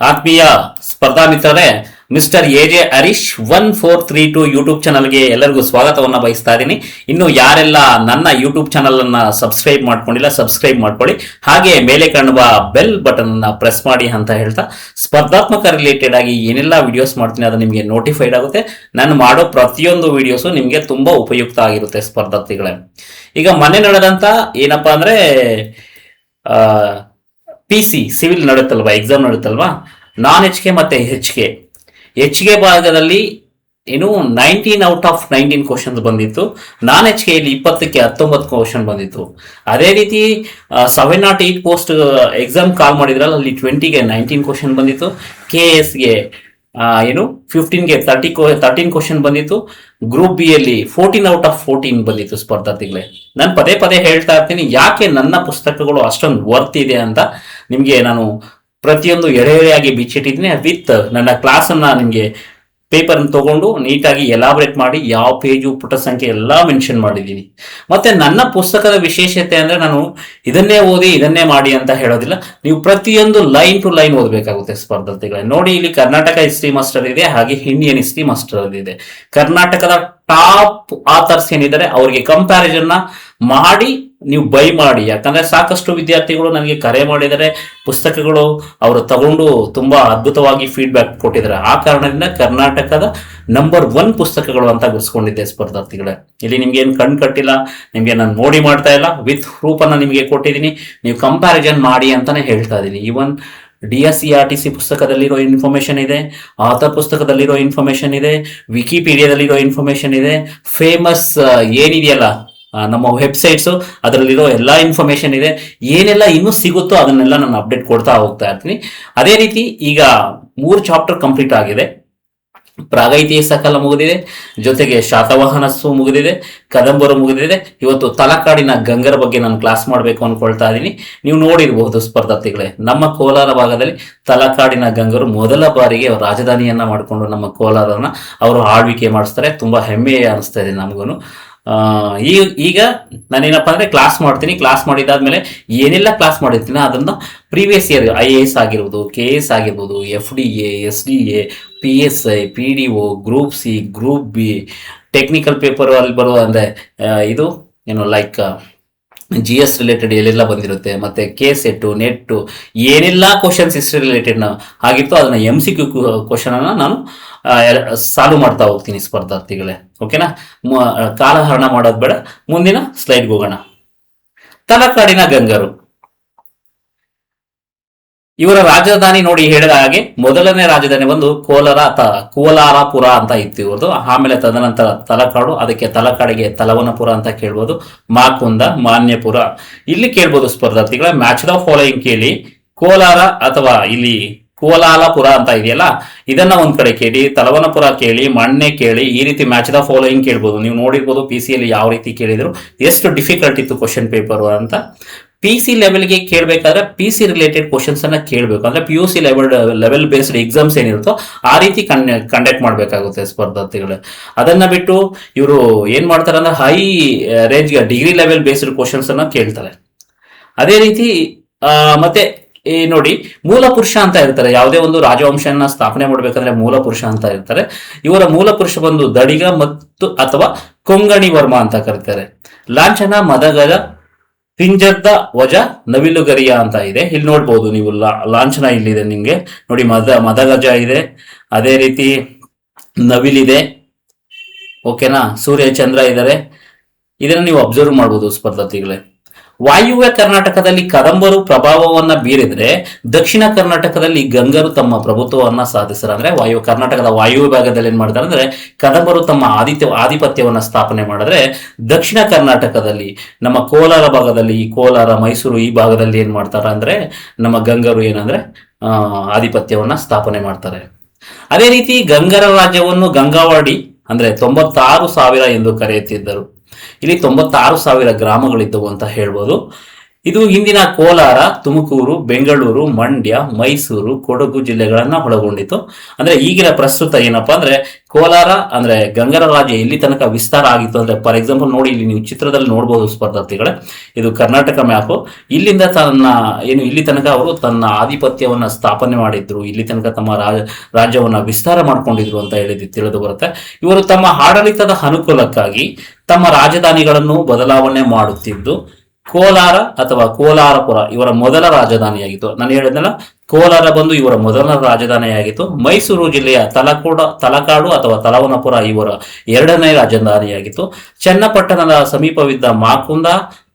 ಆತ್ಮೀಯ ಸ್ಪರ್ಧಾ ಮಿತ್ರರೇ, ಮಿಸ್ಟರ್ ಎಜೆ ಹರೀಶ್ 1432 ಯೂಟ್ಯೂಬ್ ಚಾನಲ್ಗೆ ಎಲ್ಲರಿಗೂ ಸ್ವಾಗತವನ್ನ ಬಯಸ್ತಾ ಇದ್ದೀನಿ. ಇನ್ನು ಯಾರೆಲ್ಲ ನನ್ನ ಯೂಟ್ಯೂಬ್ ಚಾನಲ್ ಅನ್ನ ಸಬ್ಸ್ಕ್ರೈಬ್ ಮಾಡ್ಕೊಂಡಿಲ್ಲ, ಸಬ್ಸ್ಕ್ರೈಬ್ ಮಾಡ್ಕೊಳ್ಳಿ. ಹಾಗೆ ಮೇಲೆ ಕಾಣುವ ಬೆಲ್ ಬಟನ್ ಅನ್ನ ಪ್ರೆಸ್ ಮಾಡಿ ಅಂತ ಹೇಳ್ತಾ, ಸ್ಪರ್ಧಾತ್ಮಕ ರಿಲೇಟೆಡ್ ಆಗಿ ಏನೆಲ್ಲ ವಿಡಿಯೋಸ್ ಮಾಡ್ತೀನಿ ಅದು ನಿಮಗೆ ನೋಟಿಫೈಡ್ ಆಗುತ್ತೆ. ನಾನು ಮಾಡೋ ಪ್ರತಿಯೊಂದು ವಿಡಿಯೋಸು ನಿಮಗೆ ತುಂಬಾ ಉಪಯುಕ್ತ ಆಗಿರುತ್ತೆ ಸ್ಪರ್ಧಾರ್ಥಿಗಳೇ. ಈಗ ಮೊನ್ನೆ ನಡೆದಂತ ಏನಪ್ಪಾ ಅಂದ್ರೆ PC ಸಿವಿಲ್ ನಡುತ್ತಲ್ವಾ, ಎಕ್ಸಾಮ್ ನಡುತ್ತಲ್ವಾ, ನಾನ್ HK ಮತ್ತೆ HK ಭಾಗದಲ್ಲಿ ಏನು 19 ಔಟ್ ಆಫ್ 19 ಕ್ವಶನ್ಸ್ ಬಂದಿತ್ತು. ನಾನ್ HKಯಲ್ಲಿ 20ಕ್ಕೆ 19 ಕ್ವಶನ್ ಬಂದಿತ್ತು. ಅದೇ ರೀತಿ 708 ಪೋಸ್ಟ್ ಎಕ್ಸಾಮ್ ಕಾಲ್ ಮಾಡಿದ್ರಲ್ಲ, ಅಲ್ಲಿ 20ಗೆ 19 ಕ್ವಶನ್ ಬಂದಿತ್ತು. KSಗೆ ಏನು 15ಗೆ 13 ಕ್ವಶನ್ ಬಂದಿತ್ತು. ಗ್ರೂಪ್ ಬಿ ಅಲ್ಲಿ 14 ಔಟ್ ಆಫ್ 14 ಬಂದಿತ್ತು ಸ್ಪರ್ಧಾರ್ಥಿಗಳೇ. ನಾನು ಪದೇ ಪದೇ ಹೇಳ್ತಾ ಇರ್ತೀನಿ, ಯಾಕೆ ನನ್ನ ಪುಸ್ತಕಗಳು ಅಷ್ಟೊಂದು ವರ್ತ್ ಇದೆ ಅಂತ ನಿಮಗೆ ನಾನು ಪ್ರತಿಯೊಂದು ಎಳೆಯಾಗಿ ಬಿಚ್ಚಿಟ್ಟಿದ್ದೀನಿ. ವಿತ್ ನನ್ನ ಕ್ಲಾಸ್ ಅನ್ನ ನಿಮಗೆ ಪೇಪರ್ ತಗೊಂಡು ನೀಟಾಗಿ ಎಲಾಬ್ರೇಟ್ ಮಾಡಿ ಯಾವ ಪೇಜು ಪುಟ ಸಂಖ್ಯೆ ಎಲ್ಲ ಮೆನ್ಷನ್ ಮಾಡಿದ್ದೀನಿ. ಮತ್ತೆ ನನ್ನ ಪುಸ್ತಕದ ವಿಶೇಷತೆ ಅಂದ್ರೆ, ನಾನು ಇದನ್ನೇ ಓದಿ ಇದನ್ನೇ ಮಾಡಿ ಅಂತ ಹೇಳೋದಿಲ್ಲ. ನೀವು ಪ್ರತಿಯೊಂದು ಲೈನ್ ಟು ಲೈನ್ ಓದಬೇಕಾಗುತ್ತೆ ಸ್ಪರ್ಧಾರ್ಥಿಗಳೇ. ನೋಡಿ, ಇಲ್ಲಿ ಕರ್ನಾಟಕ ಹಿಸ್ಟ್ರಿ ಮಾಸ್ಟರ್ ಇದೆ, ಹಾಗೆ ಇಂಡಿಯನ್ ಹಿಸ್ಟ್ರಿ ಮಾಸ್ಟರ್ ಇದೆ. ಕರ್ನಾಟಕದ ಟಾಪ್ ಆಥರ್ಸ್ ಏನಿದ್ದಾರೆ ಅವ್ರಿಗೆ ಕಂಪ್ಯಾರಿಸನ್ ಮಾಡಿ ನೀವು ಬೈ ಮಾಡಿ. ಯಾಕಂದ್ರೆ ಸಾಕಷ್ಟು ವಿದ್ಯಾರ್ಥಿಗಳು ನನಗೆ ಕರೆ ಮಾಡಿದರೆ, ಪುಸ್ತಕಗಳು ಅವರು ತಗೊಂಡು ತುಂಬಾ ಅದ್ಭುತವಾಗಿ ಫೀಡ್ಬ್ಯಾಕ್ ಕೊಟ್ಟಿದ್ದಾರೆ. ಆ ಕಾರಣದಿಂದ ಕರ್ನಾಟಕದ ನಂಬರ್ 1 ಪುಸ್ತಕಗಳು ಅಂತ ಗುರ್ಸ್ಕೊಂಡಿದ್ದೆ ಸ್ಪರ್ಧಾರ್ಥಿಗಳೇ. ಇಲ್ಲಿ ನಿಮ್ಗೆ ಏನು ಕಣ್ ಕಟ್ಟಿಲ್ಲ, ನಿಮ್ಗೆ ನಾನು ನೋಡಿ ಮಾಡ್ತಾ ಇಲ್ಲ, ವಿತ್ ಪ್ರೂಫ್ ಅನ್ನ ನಿಮಗೆ ಕೊಟ್ಟಿದ್ದೀನಿ. ನೀವು ಕಂಪ್ಯಾರಿಸನ್ ಮಾಡಿ ಅಂತಾನೆ ಹೇಳ್ತಾ ಇದ್ದೀನಿ. ಈವನ್ DSCRTC ಪುಸ್ತಕದಲ್ಲಿರೋ ಇನ್ಫಾರ್ಮೇಶನ್ ಇದೆ, ಆಥರ್ ಪುಸ್ತಕದಲ್ಲಿರೋ ಇನ್ಫಾರ್ಮೇಶನ್ ಇದೆ, ವಿಕಿಪೀಡಿಯಾದಲ್ಲಿರೋ ಇನ್ಫಾರ್ಮೇಶನ್ ಇದೆ, ಫೇಮಸ್ ಏನಿದೆಯಲ್ಲ ನಮ್ಮ ವೆಬ್ಸೈಟ್ಸು ಅದರಲ್ಲಿರೋ ಎಲ್ಲ ಇನ್ಫಾರ್ಮೇಶನ್ ಇದೆ. ಏನೆಲ್ಲ ಇನ್ನೂ ಸಿಗುತ್ತೋ ಅದನ್ನೆಲ್ಲ ನಾನು ಅಪ್ಡೇಟ್ ಕೊಡ್ತಾ ಹೋಗ್ತಾ ಇರ್ತೀನಿ. ಅದೇ ರೀತಿ ಈಗ 3 ಚಾಪ್ಟರ್ ಕಂಪ್ಲೀಟ್ ಆಗಿದೆ. ಪ್ರಾಗೈತಿಹಾಸ ಕಾಲ ಮುಗಿದಿದೆ, ಜೊತೆಗೆ ಶಾತವಾಹನಸ್ಸು ಮುಗಿದಿದೆ, ಕದಂಬರು ಮುಗಿದಿದೆ. ಇವತ್ತು ತಲಕಾಡಿನ ಗಂಗರ ಬಗ್ಗೆ ನಾನು ಕ್ಲಾಸ್ ಮಾಡಬೇಕು ಅನ್ಕೊಳ್ತಾ ಇದ್ದೀನಿ. ನೀವು ನೋಡಿರಬಹುದು ಸ್ಪರ್ಧಾರ್ಥಿಗಳೇ, ನಮ್ಮ ಕೋಲಾರ ಭಾಗದಲ್ಲಿ ತಲಕಾಡಿನ ಗಂಗರು ಮೊದಲ ಬಾರಿಗೆ ರಾಜಧಾನಿಯನ್ನ ಮಾಡಿಕೊಂಡು ನಮ್ಮ ಕೋಲಾರನ ಅವರು ಆಳ್ವಿಕೆ ಮಾಡಿಸ್ತಾರೆ. ತುಂಬಾ ಹೆಮ್ಮೆ ಅನಿಸ್ತಾ ಇದೆ ನಮಗೂ. ಈಗ ನಾನೇನಪ್ಪ ಅಂದ್ರೆ ಕ್ಲಾಸ್ ಮಾಡ್ತೀನಿ. ಕ್ಲಾಸ್ ಮಾಡಿದಾದ್ಮೇಲೆ ಏನೆಲ್ಲ ಕ್ಲಾಸ್ ಮಾಡಿರ್ತೀನಿ ಅದನ್ನ ಪ್ರೀವಿಯಸ್ ಇಯರ್ IAS ಆಗಿರ್ಬೋದು, KS ಆಗಿರ್ಬೋದು, FDA, SDA, PSI, PDO, group C, group B, technical paper ಅಲ್ಲಿ ಬರುವ ಅಂದ್ರೆ ಇದು ಏನು ಲೈಕ್ GS ರಿಲೇಟೆಡ್ ಎಲ್ಲೆಲ್ಲ ಬಂದಿರುತ್ತೆ, ಮತ್ತೆ KSET, ನೆಟ್ ಏನೆಲ್ಲ ಕ್ವಶನ್ಸ್ ಹಿಸ್ಟ್ರಿ ರಿಲೇಟೆಡ್ ಆಗಿತ್ತು ಅದನ್ನ MCQ ಕ್ವಶನ್ ಅನ್ನ ನಾನು ಸಾಲ್ವ್ ಮಾಡ್ತಾ ಹೋಗ್ತೀನಿ ಸ್ಪರ್ಧಾರ್ಥಿಗಳೇ. ಓಕೆನಾ? ಕಾಲಹರಣ ಮಾಡೋದು ಬೇಡ, ಮುಂದಿನ ಸ್ಲೈಡ್ಗೆ ಹೋಗೋಣ. ತಲಕಾಡಿನ ಗಂಗರು ಇವರ ರಾಜಧಾನಿ ನೋಡಿ ಹೇಳಿದ ಹಾಗೆ ಮೊದಲನೇ ರಾಜಧಾನಿ ಬಂದು ಕೋಲಾರಪುರ ಅಂತ ಇತ್ತು ಇವ್ರದ್ದು. ಆಮೇಲೆ ತದನಂತರ ತಲಕಾಡು, ಅದಕ್ಕೆ ತಲಕಾಡಿಗೆ ತಲವನಪುರ ಅಂತ ಕೇಳ್ಬೋದು, ಮಾಕುಂದ, ಮಾನ್ಯಪುರ. ಇಲ್ಲಿ ಕೇಳ್ಬೋದು ಸ್ಪರ್ಧಾರ್ಥಿಗಳ ಮ್ಯಾಚ್ ದ ಫಾಲೋಯಿಂಗ್ ಕೇಳಿ. ಕೋಲಾರ ಅಥವಾ ಇಲ್ಲಿ ಕೋಲಾಲಪುರ ಅಂತ ಇದೆಯಲ್ಲ, ಇದನ್ನ ಒಂದ್ ಕಡೆ ಕೇಳಿ, ತಲವನಪುರ ಕೇಳಿ, ಮಣ್ಣೆ ಕೇಳಿ, ಈ ರೀತಿ ಮ್ಯಾಚ್ ದ ಫಾಲೋಯಿಂಗ್ ಕೇಳ್ಬೋದು. ನೀವು ನೋಡಿರ್ಬೋದು PC ಯಲ್ಲಿ ಯಾವ ರೀತಿ ಕೇಳಿದ್ರು, ಎಷ್ಟು ಡಿಫಿಕಲ್ಟ್ ಇತ್ತು ಕ್ವಶನ್ ಪೇಪರ್ ಅಂತ. PC ಲೆವೆಲ್ಗೆ ಕೇಳಬೇಕಾದ್ರೆ PC ರಿಲೇಟೆಡ್ ಕ್ವಶನ್ಸ್ ಅನ್ನ ಕೇಳಬೇಕು. ಅಂದ್ರೆ PUC ಲೆವೆಲ್ ಬೇಸ್ಡ್ ಎಕ್ಸಾಮ್ಸ್ ಏನಿರುತ್ತೋ ಆ ರೀತಿ ಕಂಡಕ್ಟ್ ಮಾಡಬೇಕಾಗುತ್ತೆ ಸ್ಪರ್ಧಾರ್ಥಿಗಳೇ. ಅದನ್ನ ಬಿಟ್ಟು ಇವರು ಏನ್ ಮಾಡ್ತಾರೆ ಅಂದ್ರೆ high range degree level based questions ಅನ್ನ ಕೇಳ್ತಾರೆ. ಅದೇ ರೀತಿ ಮತ್ತೆ ನೋಡಿ, ಮೂಲ ಪುರುಷ ಅಂತ ಇರ್ತಾರೆ. ಯಾವುದೇ ಒಂದು ರಾಜವಂಶನ ಸ್ಥಾಪನೆ ಮಾಡ್ಬೇಕಂದ್ರೆ ಮೂಲ ಪುರುಷ ಅಂತ ಇರ್ತಾರೆ. ಇವರ ಮೂಲ ಪುರುಷ ಬಂದು ದಡಿಗ ಮತ್ತು ಅಥವಾ ಕೊಂಗಣಿ ವರ್ಮ ಅಂತ ಕರೀತಾರೆ. ಲಾಂಛನ ಮದಗಜ, ಪಿಂಜರ್ದ ವಜ, ನವಿಲುಗರಿಯ ಅಂತ ಇದೆ. ಇಲ್ಲಿ ನೋಡ್ಬೋದು ನೀವು, ಲಾಂಛನ ಇಲ್ಲಿದೆ ನಿಮ್ಗೆ ನೋಡಿ, ಮದಗಜ ಇದೆ, ಅದೇ ರೀತಿ ನವಿಲಿದೆ. ಓಕೆನಾ? ಸೂರ್ಯ ಚಂದ್ರ ಇದ್ದಾರೆ. ಇದನ್ನ ನೀವು ಅಬ್ಸರ್ವ್ ಮಾಡ್ಬೋದು ಸ್ಪರ್ಧಾರ್ಥಿಗಳೇ. ವಾಯುವ್ಯ ಕರ್ನಾಟಕದಲ್ಲಿ ಕದಂಬರು ಪ್ರಭಾವವನ್ನ ಬೀರಿದ್ರೆ, ದಕ್ಷಿಣ ಕರ್ನಾಟಕದಲ್ಲಿ ಗಂಗರು ತಮ್ಮ ಪ್ರಭುತ್ವವನ್ನ ಸಾಧಿಸ್ತಾರೆ. ಅಂದ್ರೆ ಕರ್ನಾಟಕದ ವಾಯುವ್ಯ ಭಾಗದಲ್ಲಿ ಏನ್ ಮಾಡ್ತಾರೆ ಅಂದ್ರೆ ಕದಂಬರು ತಮ್ಮ ಆಧಿಪತ್ಯವನ್ನ ಸ್ಥಾಪನೆ ಮಾಡಿದ್ರೆ, ದಕ್ಷಿಣ ಕರ್ನಾಟಕದಲ್ಲಿ ನಮ್ಮ ಕೋಲಾರ ಭಾಗದಲ್ಲಿ, ಕೋಲಾರ, ಮೈಸೂರು ಈ ಭಾಗದಲ್ಲಿ ಏನ್ ಮಾಡ್ತಾರೆ ಅಂದ್ರೆ ನಮ್ಮ ಗಂಗರು ಏನಂದ್ರೆ ಆಧಿಪತ್ಯವನ್ನ ಸ್ಥಾಪನೆ ಮಾಡ್ತಾರೆ. ಅದೇ ರೀತಿ ಗಂಗರ ರಾಜ್ಯವನ್ನು ಗಂಗಾವಾಡಿ ಅಂದ್ರೆ 96,000 ಎಂದು ಕರೆಯುತ್ತಿದ್ದರು. ಇಲ್ಲಿ 96,000 ಗ್ರಾಮಗಳಿದ್ದವು ಅಂತ ಹೇಳ್ಬೋದು. ಇದು ಹಿಂದಿನ ಕೋಲಾರ, ತುಮಕೂರು, ಬೆಂಗಳೂರು, ಮಂಡ್ಯ, ಮೈಸೂರು, ಕೊಡಗು ಜಿಲ್ಲೆಗಳನ್ನ ಒಳಗೊಂಡಿತ್ತು. ಅಂದ್ರೆ ಈಗಿನ ಪ್ರಸ್ತುತ ಏನಪ್ಪಾ ಅಂದ್ರೆ ಕೋಲಾರ ಅಂದ್ರೆ ಗಂಗರ ರಾಜ್ಯ ಎಲ್ಲಿ ತನಕ ವಿಸ್ತಾರ ಆಗಿತ್ತು ಅಂದ್ರೆ, ಫಾರ್ ಎಕ್ಸಾಂಪಲ್ ನೋಡಿ, ಇಲ್ಲಿ ನೀವು ಚಿತ್ರದಲ್ಲಿ ನೋಡಬಹುದು ಸ್ಪರ್ಧಾರ್ಥಿಗಳೇ, ಇದು ಕರ್ನಾಟಕ ಮ್ಯಾಪ್. ಇಲ್ಲಿಂದ ಇಲ್ಲಿ ತನಕ ಅವರು ತನ್ನ ಆಧಿಪತ್ಯವನ್ನ ಸ್ಥಾಪನೆ ಮಾಡಿದ್ರು, ಇಲ್ಲಿ ತನಕ ತಮ್ಮ ರಾಜ್ಯವನ್ನ ವಿಸ್ತಾರ ಮಾಡ್ಕೊಂಡಿದ್ರು ಅಂತ ತಿಳಿದು ಬರುತ್ತೆ. ಇವರು ತಮ್ಮ ಆಡಳಿತದ ಅನುಕೂಲಕ್ಕಾಗಿ ತಮ್ಮ ರಾಜಧಾನಿಗಳನ್ನು ಬದಲಾವಣೆ ಮಾಡುತ್ತಿದ್ದು, ಕೋಲಾರ ಅಥವಾ ಕೋಲಾರಪುರ ಇವರ ಮೊದಲ ರಾಜಧಾನಿಯಾಗಿತ್ತು. ನಾನು ಹೇಳಿದ್ನಲ್ಲ, ಕೋಲಾರ ಬಂದು ಇವರ ಮೊದಲ ರಾಜಧಾನಿಯಾಗಿತ್ತು. ಮೈಸೂರು ಜಿಲ್ಲೆಯ ತಲಕಾಡು ಅಥವಾ ತಲವನಪುರ ಇವರ ಎರಡನೇ ರಾಜಧಾನಿಯಾಗಿತ್ತು. ಚನ್ನಪಟ್ಟಣದ ಸಮೀಪವಿದ್ದ ಮಾಕುಂದ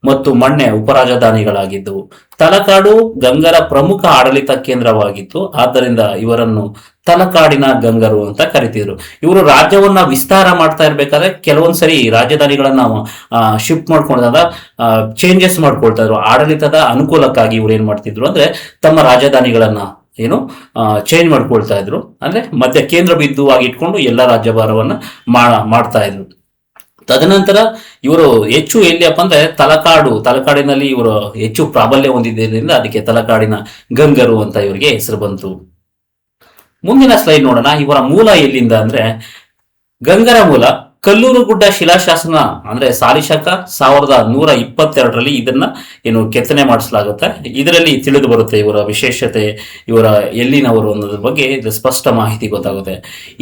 ಮತ್ತು ಮಣ್ಣೆ ಉಪರಾಜಧಾನಿಗಳಾಗಿದ್ದವು. ತಲಕಾಡು ಗಂಗರ ಪ್ರಮುಖ ಆಡಳಿತ ಕೇಂದ್ರವಾಗಿತ್ತು, ಆದ್ದರಿಂದ ಇವರನ್ನು ತಲಕಾಡಿನ ಗಂಗರು ಅಂತ ಕರಿತಿದ್ರು. ಇವರು ರಾಜ್ಯವನ್ನ ವಿಸ್ತಾರ ಮಾಡ್ತಾ ಇರ್ಬೇಕಾದ್ರೆ ಕೆಲವೊಂದ್ಸರಿ ರಾಜಧಾನಿಗಳನ್ನ ಶಿಫ್ಟ್ ಮಾಡ್ಕೊಂಡಾಗ ಚೇಂಜಸ್ ಮಾಡ್ಕೊಳ್ತಾ ಇದ್ರು. ಆಡಳಿತದ ಅನುಕೂಲಕ್ಕಾಗಿ ಇವ್ರು ಏನ್ ಮಾಡ್ತಿದ್ರು ಅಂದ್ರೆ ತಮ್ಮ ರಾಜಧಾನಿಗಳನ್ನ ಚೇಂಜ್ ಮಾಡ್ಕೊಳ್ತಾ ಇದ್ರು. ಅಂದ್ರೆ ಮಧ್ಯ ಕೇಂದ್ರ ಬಿಂದುವಾಗಿ ಇಟ್ಕೊಂಡು ಎಲ್ಲ ರಾಜ್ಯಭಾರವನ್ನ ಮಾಡ್ತಾ ಇದ್ರು. ತದನಂತರ ಇವರು ಹೆಚ್ಚು ಎಲ್ಲಿಯಪ್ಪ ಅಂದ್ರೆ ತಲಕಾಡಿನಲ್ಲಿ ಇವರು ಹೆಚ್ಚು ಪ್ರಾಬಲ್ಯ ಹೊಂದಿದ್ದರಿಂದ ಅದಕ್ಕೆ ತಲಕಾಡಿನ ಗಂಗರು ಅಂತ ಇವರಿಗೆ ಹೆಸರು ಬಂತು. ಮುಂದಿನ ಸ್ಲೈಡ್ ನೋಡೋಣ. ಇವರ ಮೂಲ ಎಲ್ಲಿಂದ ಅಂದ್ರೆ, ಗಂಗರ ಮೂಲ ಕಲ್ಲೂರು ಗುಡ್ಡ ಶಿಲಾಶಾಸನ ಅಂದ್ರೆ ಸಾಲಿಶಕ 1122ರಲ್ಲಿ ಇದನ್ನ ಕೆತ್ತನೆ ಮಾಡಿಸಲಾಗುತ್ತೆ. ಇದರಲ್ಲಿ ತಿಳಿದು ಬರುತ್ತೆ ಇವರ ವಿಶೇಷತೆ, ಇವರ ಎಲ್ಲಿನವರು ಅನ್ನೋದ್ರ ಬಗ್ಗೆ ಸ್ಪಷ್ಟ ಮಾಹಿತಿ ಗೊತ್ತಾಗುತ್ತೆ.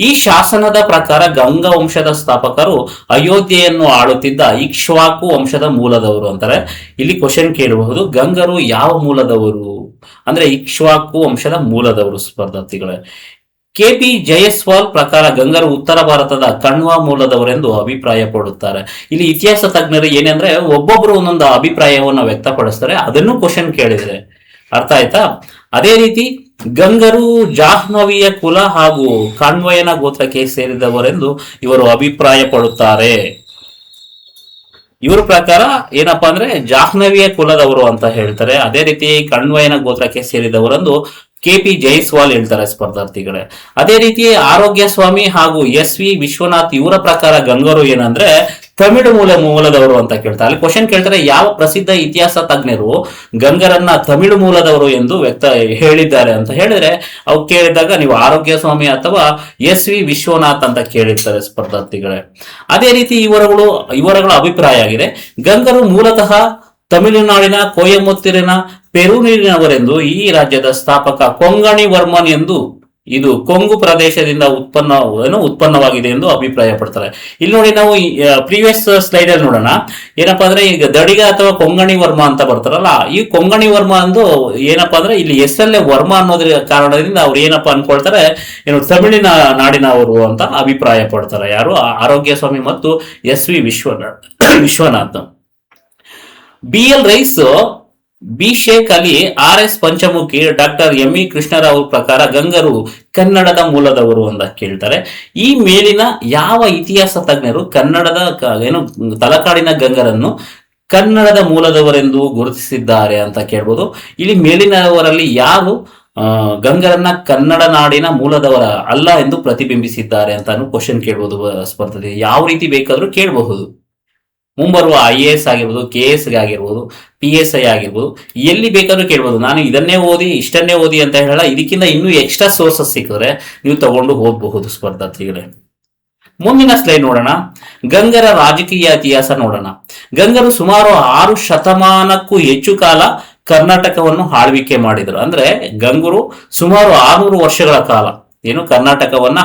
ಈ ಶಾಸನದ ಪ್ರಕಾರ ಗಂಗಾ ವಂಶದ ಸ್ಥಾಪಕರು ಅಯೋಧ್ಯೆಯನ್ನು ಆಳುತ್ತಿದ್ದ ಇಕ್ಷ್ವಾಕು ವಂಶದ ಮೂಲದವರು ಅಂತಾರೆ. ಇಲ್ಲಿ ಕ್ವಶನ್ ಕೇಳಬಹುದು, ಗಂಗರು ಯಾವ ಮೂಲದವರು ಅಂದ್ರೆ ಇಕ್ಷ್ವಾಕು ವಂಶದ ಮೂಲದವರು ಸ್ಪರ್ಧಾರ್ಥಿಗಳೇ. KP ಜಯಸ್ವಾಲ್ ಪ್ರಕಾರ ಗಂಗರು ಉತ್ತರ ಭಾರತದ ಕಣ್ವಾ ಮೂಲದವರೆಂದು ಅಭಿಪ್ರಾಯ ಪಡುತ್ತಾರೆ. ಇಲ್ಲಿ ಇತಿಹಾಸ ತಜ್ಞರು ಏನಂದ್ರೆ ಒಬ್ಬೊಬ್ರು ಒಂದೊಂದು ಅಭಿಪ್ರಾಯವನ್ನ ವ್ಯಕ್ತಪಡಿಸ್ತಾರೆ, ಅದನ್ನು ಕ್ವಶನ್ ಕೇಳಿದ್ರೆ ಅರ್ಥ ಆಯ್ತಾ. ಅದೇ ರೀತಿ ಗಂಗರು ಜಾಹ್ನವಿಯ ಕುಲ ಹಾಗೂ ಕಾಣ್ವಯನ ಗೋತ್ರಕ್ಕೆ ಸೇರಿದವರೆಂದು ಇವರು ಅಭಿಪ್ರಾಯ ಪಡುತ್ತಾರೆ. ಇವರ ಪ್ರಕಾರ ಏನಪ್ಪಾ ಅಂದ್ರೆ ಜಾಹ್ನವಿಯ ಕುಲದವರು ಅಂತ ಹೇಳ್ತಾರೆ. ಅದೇ ರೀತಿ ಕಣ್ವಯನ ಗೋತ್ರಕ್ಕೆ ಸೇರಿದವರೆಂದು KP ಜೈಸ್ವಾಲ್ ಹೇಳ್ತಾರೆ ಸ್ಪರ್ಧಾರ್ಥಿಗಳೇ. ಅದೇ ರೀತಿ ಆರೋಗ್ಯ ಸ್ವಾಮಿ ಹಾಗೂ SV ವಿಶ್ವನಾಥ್ ಇವರ ಪ್ರಕಾರ ಗಂಗರು ಏನಂದ್ರೆ ತಮಿಳು ಮೂಲದವರು ಅಂತ ಕೇಳ್ತಾರೆ. ಅಲ್ಲಿ ಕ್ವಶನ್ ಕೇಳ್ತಾರೆ, ಯಾವ ಪ್ರಸಿದ್ಧ ಇತಿಹಾಸ ತಜ್ಞರು ಗಂಗರನ್ನ ತಮಿಳು ಮೂಲದವರು ಎಂದು ಹೇಳಿದ್ದಾರೆ ಅಂತ ಹೇಳಿದ್ರೆ, ಅವು ಕೇಳಿದಾಗ ನೀವು ಆರೋಗ್ಯ ಸ್ವಾಮಿ ಅಥವಾ SV ವಿಶ್ವನಾಥ್ ಅಂತ ಕೇಳಿರ್ತಾರೆ ಸ್ಪರ್ಧಾರ್ಥಿಗಳೇ. ಅದೇ ರೀತಿ ಇವರುಗಳ ಅಭಿಪ್ರಾಯ ಆಗಿದೆ, ಗಂಗರು ಮೂಲತಃ ತಮಿಳುನಾಡಿನ ಕೊಯಮತ್ತೂರಿನ ಪೆರೂರಿನವರೆಂದು, ಈ ರಾಜ್ಯದ ಸ್ಥಾಪಕ ಕೊಂಗಣಿ ವರ್ಮನ್ ಎಂದು, ಇದು ಕೊಂಗು ಪ್ರದೇಶದಿಂದ ಉತ್ಪನ್ನವಾಗಿದೆ ಎಂದು ಅಭಿಪ್ರಾಯ ಪಡ್ತಾರೆ. ಇಲ್ಲಿ ನೋಡಿ, ನಾವು ಪ್ರೀವಿಯಸ್ ಸ್ಲೈಡ್ ಅಲ್ಲಿ ನೋಡೋಣ. ಏನಪ್ಪಾ ಅಂದ್ರೆ ಈಗ ದಡಿಗ ಅಥವಾ ಕೊಂಗಣಿ ವರ್ಮ ಅಂತ ಬರ್ತಾರಲ್ಲ, ಈ ಕೊಂಗಣಿ ವರ್ಮ ಅಂದು ಏನಪ್ಪಾ ಅಂದ್ರೆ ಇಲ್ಲಿ ಹೆಸರಲ್ಲೇ ವರ್ಮ ಅನ್ನೋದ್ರ ಕಾರಣದಿಂದ ಅವ್ರು ಏನಪ್ಪಾ ಅನ್ಕೊಳ್ತಾರೆ, ತಮಿಳಿನ ನಾಡಿನವರು ಅಂತ ಅಭಿಪ್ರಾಯ ಪಡ್ತಾರೆ. ಯಾರು? ಆರೋಗ್ಯ ಸ್ವಾಮಿ ಮತ್ತು SV Vishwanath. BL Rice, B Sheikh Ali, RS Panchamukhi, doctor ME Krishnarao ಪ್ರಕಾರ ಗಂಗರು ಕನ್ನಡದ ಮೂಲದವರು ಅಂತ ಕೇಳ್ತಾರೆ. ಈ ಮೇಲಿನ ಯಾವ ಇತಿಹಾಸ ತಜ್ಞರು ಕನ್ನಡದ ತಲಕಾಡಿನ ಗಂಗರನ್ನು ಕನ್ನಡದ ಮೂಲದವರೆಂದು ಗುರುತಿಸಿದ್ದಾರೆ ಅಂತ ಕೇಳ್ಬೋದು. ಇಲ್ಲಿ ಮೇಲಿನವರಲ್ಲಿ ಯಾರು ಗಂಗರನ್ನ ಕನ್ನಡ ನಾಡಿನ ಮೂಲದವರ ಅಲ್ಲ ಎಂದು ಪ್ರತಿಬಿಂಬಿಸಿದ್ದಾರೆ ಅಂತ ಕ್ವಶನ್ ಕೇಳ್ಬೋದು ಸ್ಪರ್ಧೆ. ಯಾವ ರೀತಿ ಬೇಕಾದ್ರೂ ಕೇಳಬಹುದು. ಮುಂಬರುವ IAS ಆಗಿರ್ಬೋದು, KS ಆಗಿರ್ಬೋದು, PSI ಆಗಿರ್ಬೋದು, ಎಲ್ಲಿ ಬೇಕಾದ್ರೂ ಕೇಳ್ಬೋದು. ನಾನು ಇದನ್ನೇ ಓದಿ ಇಷ್ಟನ್ನೇ ಓದಿ ಅಂತ ಹೇಳಲ್ಲ, ಇದಕ್ಕಿಂತ ಇನ್ನೂ ಎಕ್ಸ್ಟ್ರಾ ಸೋರ್ಸಸ್ ಸಿಕ್ಕಿದ್ರೆ ನೀವು ತಗೊಂಡು ಓದಬಹುದು ಸ್ಪರ್ಧಾರ್ಥಿಗಳೇ. ಮುಂದಿನ ಸ್ಲೈಡ್ ನೋಡೋಣ. ಗಂಗರ ರಾಜಕೀಯ ಇತಿಹಾಸ ನೋಡೋಣ. ಗಂಗರು ಸುಮಾರು 6 ಶತಮಾನಕ್ಕೂ ಹೆಚ್ಚು ಕಾಲ ಕರ್ನಾಟಕವನ್ನು ಆಳ್ವಿಕೆ ಮಾಡಿದರು. ಅಂದ್ರೆ ಗಂಗರು ಸುಮಾರು 600 ವರ್ಷಗಳ ಕಾಲ ಕರ್ನಾಟಕವನ್ನ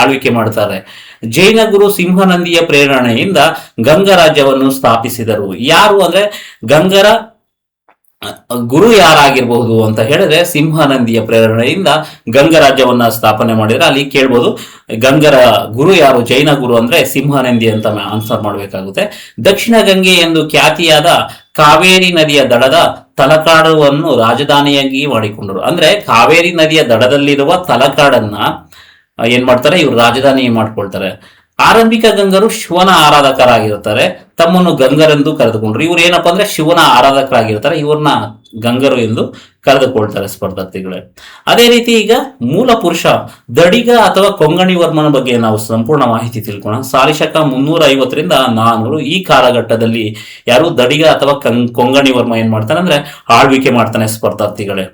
ಆಳ್ವಿಕೆ ಮಾಡ್ತಾರೆ. ಜೈನ ಗುರು ಸಿಂಹನಂದಿಯ ಪ್ರೇರಣೆಯಿಂದ ಗಂಗ ರಾಜ್ಯವನ್ನು ಸ್ಥಾಪಿಸಿದರು. ಯಾರು ಅಂದ್ರೆ ಗಂಗರ ಗುರು ಯಾರಾಗಿರ್ಬಹುದು ಅಂತ ಹೇಳಿದ್ರೆ ಸಿಂಹನಂದಿಯ ಪ್ರೇರಣೆಯಿಂದ ಗಂಗ ರಾಜ್ಯವನ್ನ ಸ್ಥಾಪನೆ ಮಾಡಿದ್ರೆ ಅಲ್ಲಿ ಕೇಳ್ಬೋದು, ಗಂಗರ ಗುರು ಯಾರು? ಜೈನ ಗುರು ಅಂದ್ರೆ ಸಿಂಹನಂದಿ ಅಂತ ಆನ್ಸರ್ ಮಾಡ್ಬೇಕಾಗುತ್ತೆ. ದಕ್ಷಿಣ ಗಂಗೆ ಎಂದು ಖ್ಯಾತಿಯಾದ ಕಾವೇರಿ ನದಿಯ ದಡದ ತಲಕಾಡನ್ನು ರಾಜಧಾನಿಯಾಗಿ ಮಾಡಿಕೊಂಡರು. ಅಂದ್ರೆ ಕಾವೇರಿ ನದಿಯ ದಡದಲ್ಲಿರುವ ತಲಕಾಡನ್ನ ಏನ್ ಮಾಡ್ತಾರೆ, ಇವರು ರಾಜಧಾನಿ ಮಾಡ್ಕೊಳ್ತಾರೆ. ಆರಂಭಿಕ ಗಂಗರು ಶಿವನ ಆರಾಧಕರಾಗಿರ್ತಾರೆ, ತಮ್ಮನ್ನು ಗಂಗರೆಂದು ಕರೆದುಕೊಂಡ್ರು. ಇವ್ರು ಏನಪ್ಪಾ ಅಂದ್ರೆ ಶಿವನ ಆರಾಧಕರಾಗಿರ್ತಾರೆ, ಇವ್ರನ್ನ ಗಂಗರು ಎಂದು ಕರೆದುಕೊಳ್ತಾರೆ ಸ್ಪರ್ಧಾರ್ಥಿಗಳೇ. ಅದೇ ರೀತಿ ಈಗ ಮೂಲ ಪುರುಷ ದಡಿಗ ಅಥವಾ ಕೊಂಗಣಿ ವರ್ಮನ ಬಗ್ಗೆ ನಾವು ಸಂಪೂರ್ಣ ಮಾಹಿತಿ ತಿಳ್ಕೊಳ್ಳೋಣ. ಸಾಲಿಶಕ 350ರಿಂದ 400 ಈ ಕಾಲಘಟ್ಟದಲ್ಲಿ ಯಾರು ದಡಿಗ ಅಥವಾ ಕೊಂಗಣಿ ವರ್ಮ ಏನ್ ಮಾಡ್ತಾನೆ ಅಂದ್ರೆ ಆಳ್ವಿಕೆ ಮಾಡ್ತಾನೆ ಸ್ಪರ್ಧಾರ್ಥಿಗಳೇ.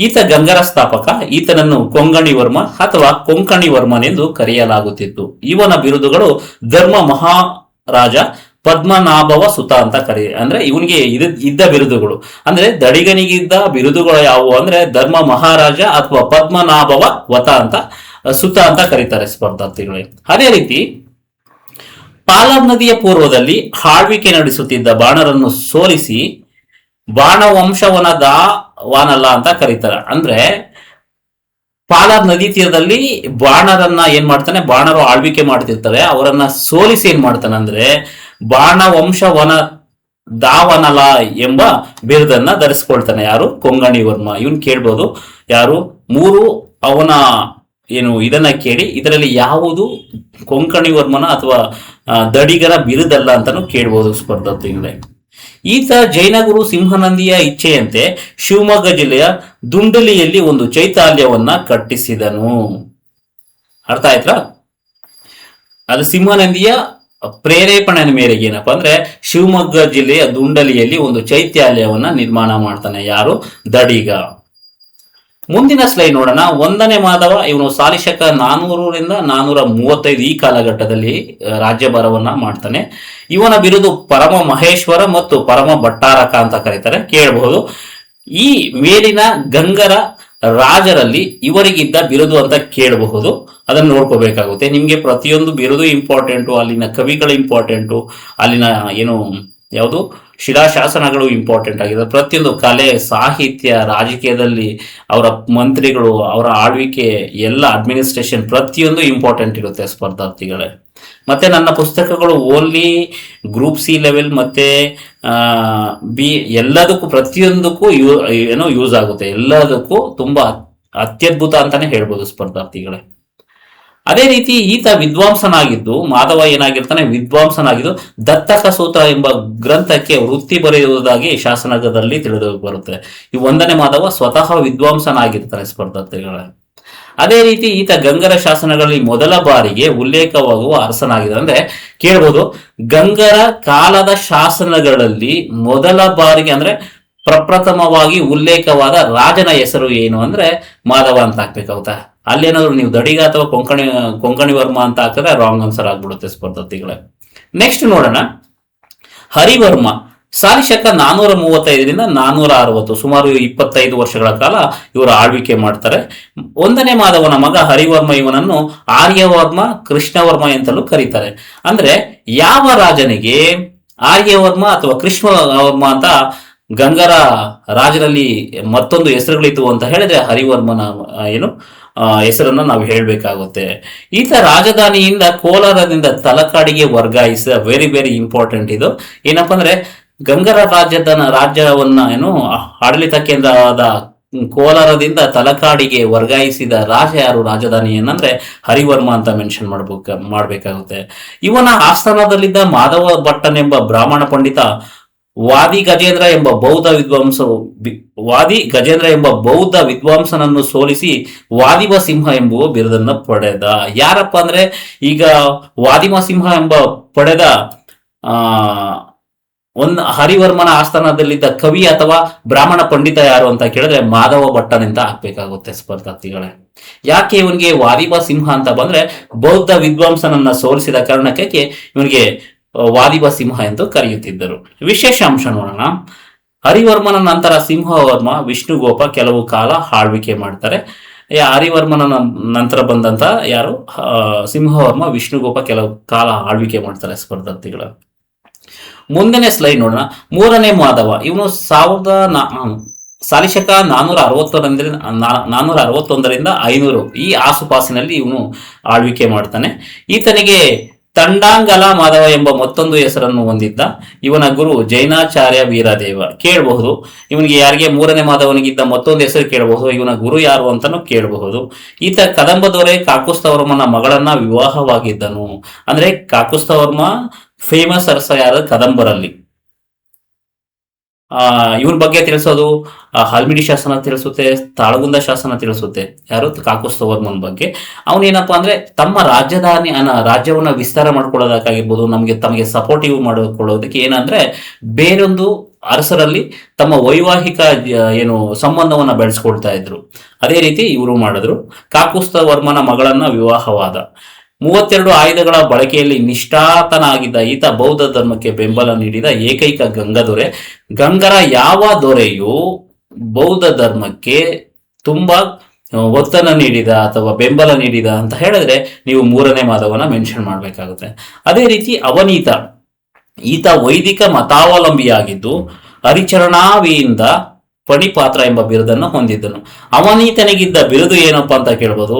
ಈತ ಗಂಗರ ಸ್ಥಾಪಕ, ಈತನನ್ನು ಕೊಂಗಣಿ ವರ್ಮ ಅಥವಾ ಕೊಂಕಣಿ ವರ್ಮನೆಂದು ಕರೆಯಲಾಗುತ್ತಿತ್ತು. ಇವನ ಬಿರುದುಗಳು ಧರ್ಮ ಮಹಾರಾಜ ಪದ್ಮನಾಭವ ಸುತ ಅಂತ ಅಂದ್ರೆ ಇವನಿಗೆ ಇದ್ದ ಬಿರುದುಗಳು ಅಂದ್ರೆ ದಡಿಗನಿಗಿದ್ದ ಬಿರುದುಗಳು ಯಾವುವು ಅಂದ್ರೆ ಧರ್ಮ ಮಹಾರಾಜ ಅಥವಾ ಪದ್ಮನಾಭವ ವತ ಅಂತ ಸುತ ಅಂತ ಕರೀತಾರೆ ಸ್ಪರ್ಧಾರ್ಥಿಗಳೇ. ಅದೇ ರೀತಿ ಪಾಲಾರ್ ನದಿಯ ಪೂರ್ವದಲ್ಲಿ ಆಳ್ವಿಕೆ ನಡೆಸುತ್ತಿದ್ದ ಬಾಣರನ್ನು ಸೋಲಿಸಿ ಬಾಣವಂಶವನದ ವಾನಲ್ಲ ಅಂತ ಕರೀತಾರೆ. ಅಂದ್ರೆ ಪಾಲಾರ್ ನದಿ ತೀರದಲ್ಲಿ ಬಾಣರನ್ನ ಏನ್ ಮಾಡ್ತಾನೆ, ಬಾಣರು ಆಳ್ವಿಕೆ ಮಾಡ್ತಿರ್ತಾರೆ, ಅವರನ್ನ ಸೋಲಿಸಿ ಏನ್ ಮಾಡ್ತಾನೆ ಅಂದ್ರೆ ಬಾಣವಂಶವನ ದಾವನಲ ಎಂಬ ಬಿರುದನ್ನ ಧರಿಸ್ಕೊಳ್ತಾನೆ. ಯಾರು? ಕೊಂಗಣಿ ವರ್ಮ. ಇವನ್ ಕೇಳ್ಬೋದು, ಯಾರು? 3 ಅವನ ಏನು ಇದನ್ನ ಕೇಳಿ ಇದರಲ್ಲಿ ಯಾವುದು ಕೊಂಕಣಿ ವರ್ಮನ ಅಥವಾ ದಡಿಗರ ಬಿರುದಲ್ಲ ಅಂತಾನು ಕೇಳ್ಬೋದು ಸ್ಪರ್ಧಾರ್ಥಿಗಳೇ. ಈತ ಜೈನಗುರು ಸಿಂಹನಂದಿಯ ಇಚ್ಛೆಯಂತೆ ಶಿವಮೊಗ್ಗ ಜಿಲ್ಲೆಯ ದುಂಡಲಿಯಲ್ಲಿ ಒಂದು ಚೈತ್ಯಾಲಯವನ್ನ ಕಟ್ಟಿಸಿದನು. ಅರ್ಥ ಆಯ್ತಾ? ಅದು ಸಿಂಹನಂದಿಯ ಪ್ರೇರೇಪಣೆ ಮೇರೆಗೆ ಏನಪ್ಪಾ ಅಂದ್ರೆ ಶಿವಮೊಗ್ಗ ಜಿಲ್ಲೆಯ ದುಂಡಲಿಯಲ್ಲಿ ಒಂದು ಚೈತ್ಯಾಲಯವನ್ನ ನಿರ್ಮಾಣ ಮಾಡ್ತಾನೆ. ಯಾರು? ದಡಿಗ. ಮುಂದಿನ ಸ್ಲೈಡ್ ನೋಡೋಣ. 1ನೇ ಮಾಧವ ಇವನು ಸಾಲಿಶಕ 400ರಿಂದ 435 ಈ ಕಾಲಘಟ್ಟದಲ್ಲಿ ರಾಜ್ಯಭಾರವನ್ನ ಮಾಡ್ತಾನೆ. ಇವನ ಬಿರುದು ಪರಮ ಮಹೇಶ್ವರ ಮತ್ತು ಪರಮ ಭಟ್ಟಾರಕ ಅಂತ ಕರೀತಾರೆ, ಕೇಳಬಹುದು. ಈ ಮೇಲಿನ ಗಂಗರ ರಾಜರಲ್ಲಿ ಇವರಿಗಿದ್ದ ಬಿರುದು ಅಂತ ಕೇಳಬಹುದು, ಅದನ್ನು ನೋಡ್ಕೋಬೇಕಾಗುತ್ತೆ. ನಿಮ್ಗೆ ಪ್ರತಿಯೊಂದು ಬಿರುದು ಇಂಪಾರ್ಟೆಂಟು, ಅಲ್ಲಿನ ಕವಿಗಳು ಇಂಪಾರ್ಟೆಂಟು, ಅಲ್ಲಿನ ಏನು ಯಾವುದು ಶಿಲಾಶಾಸನಗಳು ಇಂಪಾರ್ಟೆಂಟ್ ಆಗಿದೆ. ಪ್ರತಿಯೊಂದು ಕಲೆ, ಸಾಹಿತ್ಯ, ರಾಜಕೀಯದಲ್ಲಿ ಅವರ ಮಂತ್ರಿಗಳು, ಅವರ ಆಳ್ವಿಕೆ, ಎಲ್ಲ ಅಡ್ಮಿನಿಸ್ಟ್ರೇಷನ್ ಪ್ರತಿಯೊಂದು ಇಂಪಾರ್ಟೆಂಟ್ ಇರುತ್ತೆ ಸ್ಪರ್ಧಾರ್ಥಿಗಳೇ. ಮತ್ತೆ ನನ್ನ ಪುಸ್ತಕಗಳು ಓನ್ಲಿ ಗ್ರೂಪ್ ಸಿ ಲೆವೆಲ್ ಮತ್ತೆ ಬಿ ಎಲ್ಲದಕ್ಕೂ ಪ್ರತಿಯೊಂದಕ್ಕೂ ಏನೋ ಯೂಸ್ ಆಗುತ್ತೆ, ಎಲ್ಲದಕ್ಕೂ ತುಂಬಾ ಅತ್ಯದ್ಭುತ ಅಂತಾನೆ ಹೇಳ್ಬೋದು ಸ್ಪರ್ಧಾರ್ಥಿಗಳೇ. ಅದೇ ರೀತಿ ಈತ ವಿದ್ವಾಂಸನಾಗಿದ್ದು, ಮಾಧವ ಏನಾಗಿರ್ತಾನೆ ವಿದ್ವಾಂಸನಾಗಿದ್ದು ದತ್ತಕ ಸೂತ್ರ ಎಂಬ ಗ್ರಂಥಕ್ಕೆ ವೃತ್ತಿ ಬರೆಯುವುದಾಗಿ ಶಾಸನದಲ್ಲಿ ತಿಳಿದು ಬರುತ್ತೆ. ಈ 1ನೇ ಮಾಧವ ಸ್ವತಃ ವಿದ್ವಾಂಸನಾಗಿರ್ತಾನೆ ಸ್ಪರ್ಧಾರ್ಥಿಗಳೇ. ಅದೇ ರೀತಿ ಈತ ಗಂಗರ ಶಾಸನಗಳಲ್ಲಿ ಮೊದಲ ಬಾರಿಗೆ ಉಲ್ಲೇಖವಾಗುವ ಅರಸನಾಗಿದೆ. ಅಂದ್ರೆ ಕೇಳ್ಬೋದು, ಗಂಗರ ಕಾಲದ ಶಾಸನಗಳಲ್ಲಿ ಮೊದಲ ಬಾರಿಗೆ ಅಂದ್ರೆ ಪ್ರಪ್ರಥಮವಾಗಿ ಉಲ್ಲೇಖವಾದ ರಾಜನ ಹೆಸರು ಏನು ಅಂದ್ರೆ ಮಾಧವ ಅಂತ ಹಾಕ್ಬೇಕಾಗುತ್ತಾ. ಅಲ್ಲೇನಾದ್ರು ನೀವು ದಡಿಗ ಅಥವಾ ಕೊಂಕಣಿ ವರ್ಮ ಅಂತ ಹಾಕಿದ್ರೆ ರಾಂಗ್ ಆನ್ಸರ್ ಆಗ್ಬಿಡುತ್ತೆ ಸ್ಪರ್ಧಾರ್ಥಿಗಳೇ. ನೆಕ್ಸ್ಟ್ ನೋಡೋಣ, ಹರಿವರ್ಮ ಸಾಲಿಶಕ 435ರಿಂದ 460 ಸುಮಾರು 25 ವರ್ಷಗಳ ಕಾಲ ಇವರು ಆಳ್ವಿಕೆ ಮಾಡ್ತಾರೆ. 1ನೇ ಮಾಧವನ ಮಗ ಹರಿವರ್ಮ ಇವನನ್ನು ಆರ್ಯವರ್ಮ, ಕೃಷ್ಣವರ್ಮ ಅಂತಲೂ ಕರೀತಾರೆ. ಅಂದ್ರೆ ಯಾವ ರಾಜನಿಗೆ ಆರ್ಯವರ್ಮ ಅಥವಾ ಕೃಷ್ಣವರ್ಮ ಅಂತ ಗಂಗರ ರಾಜರಲ್ಲಿ ಮತ್ತೊಂದು ಹೆಸರುಗಳಿತ್ತು ಅಂತ ಹೇಳಿದ್ರೆ ಹರಿವರ್ಮನ ಏನು ಹೆಸರನ್ನ ನಾವು ಹೇಳ್ಬೇಕಾಗುತ್ತೆ. ಈತ ರಾಜಧಾನಿಯಿಂದ ಕೋಲಾರದಿಂದ ತಲಕಾಡಿಗೆ ವರ್ಗಾಯಿಸಿದ ವೆರಿ ವೆರಿ ಇಂಪಾರ್ಟೆಂಟ್. ಇದು ಏನಪ್ಪಾ ಅಂದ್ರೆ ಗಂಗರ ರಾಜ್ಯವನ್ನ ಏನು ಆಡಳಿತ ಕೇಂದ್ರವಾದ ಕೋಲಾರದಿಂದ ತಲಕಾಡಿಗೆ ವರ್ಗಾಯಿಸಿದ ರಾಜ ಯಾರು ರಾಜಧಾನಿ ಏನಂದ್ರೆ ಹರಿವರ್ಮ ಅಂತ ಮೆನ್ಷನ್ ಮಾಡ್ಬೇಕಾಗುತ್ತೆ. ಇವನ ಆಸ್ಥಾನದಲ್ಲಿದ್ದ ಮಾಧವ ಭಟ್ಟನೆಂಬ ಬ್ರಾಹ್ಮಣ ಪಂಡಿತ ವಾದಿ ಗಜೇಂದ್ರ ಎಂಬ ಬೌದ್ಧ ವಿದ್ವಾಂಸನನ್ನು ಸೋಲಿಸಿ ವಾದಿಮ ಸಿಂಹ ಎಂಬುವ ಬಿರುದನ್ನು ಪಡೆದ. ಯಾರಪ್ಪ ಅಂದ್ರೆ ಈಗ ವಾದಿಮ ಸಿಂಹ ಎಂಬ ಪಡೆದ ಹರಿವರ್ಮನ ಆಸ್ಥಾನದಲ್ಲಿದ್ದ ಕವಿ ಅಥವಾ ಬ್ರಾಹ್ಮಣ ಪಂಡಿತ ಯಾರು ಅಂತ ಕೇಳಿದ್ರೆ ಮಾಧವ ಭಟ್ಟನಿಂದ ಹಾಕ್ಬೇಕಾಗುತ್ತೆ ಸ್ಪರ್ಧಾರ್ಥಿಗಳೇ. ಯಾಕೆ ಇವನಿಗೆ ವಾದಿಮ ಸಿಂಹ ಅಂತ ಬಂದ್ರೆ ಬೌದ್ಧ ವಿದ್ವಾಂಸನನ್ನ ಸೋಲಿಸಿದ ಕಾರಣಕ್ಕೆ ಇವನಿಗೆ ವಾದಿಮ ಸಿಂಹ ಎಂದು ಕರೆಯುತ್ತಿದ್ದರು. ವಿಶೇಷ ಅಂಶ ನೋಡೋಣ. ಹರಿವರ್ಮನ ನಂತರ ಸಿಂಹವರ್ಮ ವಿಷ್ಣುಗೋಪ ಕೆಲವು ಕಾಲ ಆಳ್ವಿಕೆ ಮಾಡ್ತಾರೆ. ಹರಿವರ್ಮನ ನಂತರ ಬಂದಂತ ಯಾರು ಸಿಂಹವರ್ಮ ವಿಷ್ಣುಗೋಪ ಕೆಲವು ಕಾಲ ಆಳ್ವಿಕೆ ಮಾಡ್ತಾರೆ ಸ್ಪರ್ಧಾರ್ಥಿಗಳ. ಮುಂದನೇ ಸ್ಲೈಡ್ ನೋಡೋಣ. 3ನೇ ಮಾಧವ ಇವನು ಸಾಲಿಶಕ 461ರಿಂದ 500 ಈ ಆಸುಪಾಸಿನಲ್ಲಿ ಇವನು ಆಳ್ವಿಕೆ ಮಾಡ್ತಾನೆ. ಈತನಿಗೆ ತಂಡಾಂಗಲ ಮಾಧವ ಎಂಬ ಮತ್ತೊಂದು ಹೆಸರನ್ನು ಹೊಂದಿದ್ದ. ಇವನ ಗುರು ಜೈನಾಚಾರ್ಯ ವೀರದೇವ. ಕೇಳಬಹುದು ಇವನಿಗೆ ಯಾರಿಗೆ ಮೂರನೇ ಮಾಧವನಿಗಿದ್ದ ಮತ್ತೊಂದು ಹೆಸರು ಕೇಳಬಹುದು, ಇವನ ಗುರು ಯಾರು ಅಂತಾನು ಕೇಳಬಹುದು. ಈತ ಕದಂಬ ದೊರೆ ಕಾಕುಸ್ಥವರ್ಮನ ಮಗಳನ್ನ ವಿವಾಹವಾಗಿದ್ದನು. ಅಂದ್ರೆ ಕಾಕುಸ್ಥವರ್ಮ ಫೇಮಸ್ ಅರಸ ಯಾರು ಕದಂಬರಲ್ಲಿ. ಇವನ ಬಗ್ಗೆ ತಿಳಿಸೋದು ಹಲ್ಮಿಡಿ ಶಾಸನ ತಿಳಿಸುತ್ತೆ, ತಾಳಗುಂದ ಶಾಸನ ತಿಳಿಸುತ್ತೆ. ಯಾರು ಕಾಕುಸ್ಥವರ್ಮನ ಬಗ್ಗೆ. ಅವನೇನಪ್ಪಾ ಅಂದ್ರೆ ತಮ್ಮ ರಾಜ್ಯವನ್ನ ವಿಸ್ತಾರ ಮಾಡ್ಕೊಳ್ಳೋದಕ್ಕಾಗಿರ್ಬೋದು, ತಮಗೆ ಸಪೋರ್ಟಿವ್ ಮಾಡಿಕೊಳ್ಳೋದಕ್ಕೆ ಏನಂದ್ರೆ ಬೇರೊಂದು ಅರಸರಲ್ಲಿ ತಮ್ಮ ವೈವಾಹಿಕ ಸಂಬಂಧವನ್ನ ಬೆಳೆಸ್ಕೊಳ್ತಾ ಇದ್ರು. ಅದೇ ರೀತಿ ಇವರು ಮಾಡಿದ್ರು. ಕಾಕುಸ್ಥವರ್ಮನ ಮಗಳನ್ನ ವಿವಾಹವಾದ. 32 ಆಯುಧಗಳ ಬಳಕೆಯಲ್ಲಿ ನಿಷ್ಠಾತನಾಗಿದ್ದ ಈತ ಬೌದ್ಧ ಧರ್ಮಕ್ಕೆ ಬೆಂಬಲ ನೀಡಿದ ಏಕೈಕ ಗಂಗದೊರೆ. ಗಂಗರ ಯಾವ ದೊರೆಯು ಬೌದ್ಧ ಧರ್ಮಕ್ಕೆ ತುಂಬಾ ಒತ್ತನ್ನು ನೀಡಿದ ಅಥವಾ ಬೆಂಬಲ ನೀಡಿದ ಅಂತ ಹೇಳಿದ್ರೆ ನೀವು ಮೂರನೇ ಮಾಧವನ ಮೆನ್ಷನ್ ಮಾಡಬೇಕಾಗುತ್ತೆ. ಅದೇ ರೀತಿ ಅವನೀತ, ಈತ ವೈದಿಕ ಮತಾವಲಂಬಿಯಾಗಿದ್ದು ಹರಿಚರಣಾವಿಯಿಂದ ಪಣಿಪಾತ್ರ ಎಂಬ ಬಿರುದನ್ನು ಹೊಂದಿದ್ದನು. ಅವನೀತನಿಗಿದ್ದ ಬಿರುದು ಏನಪ್ಪಾ ಅಂತ ಕೇಳ್ಬೋದು,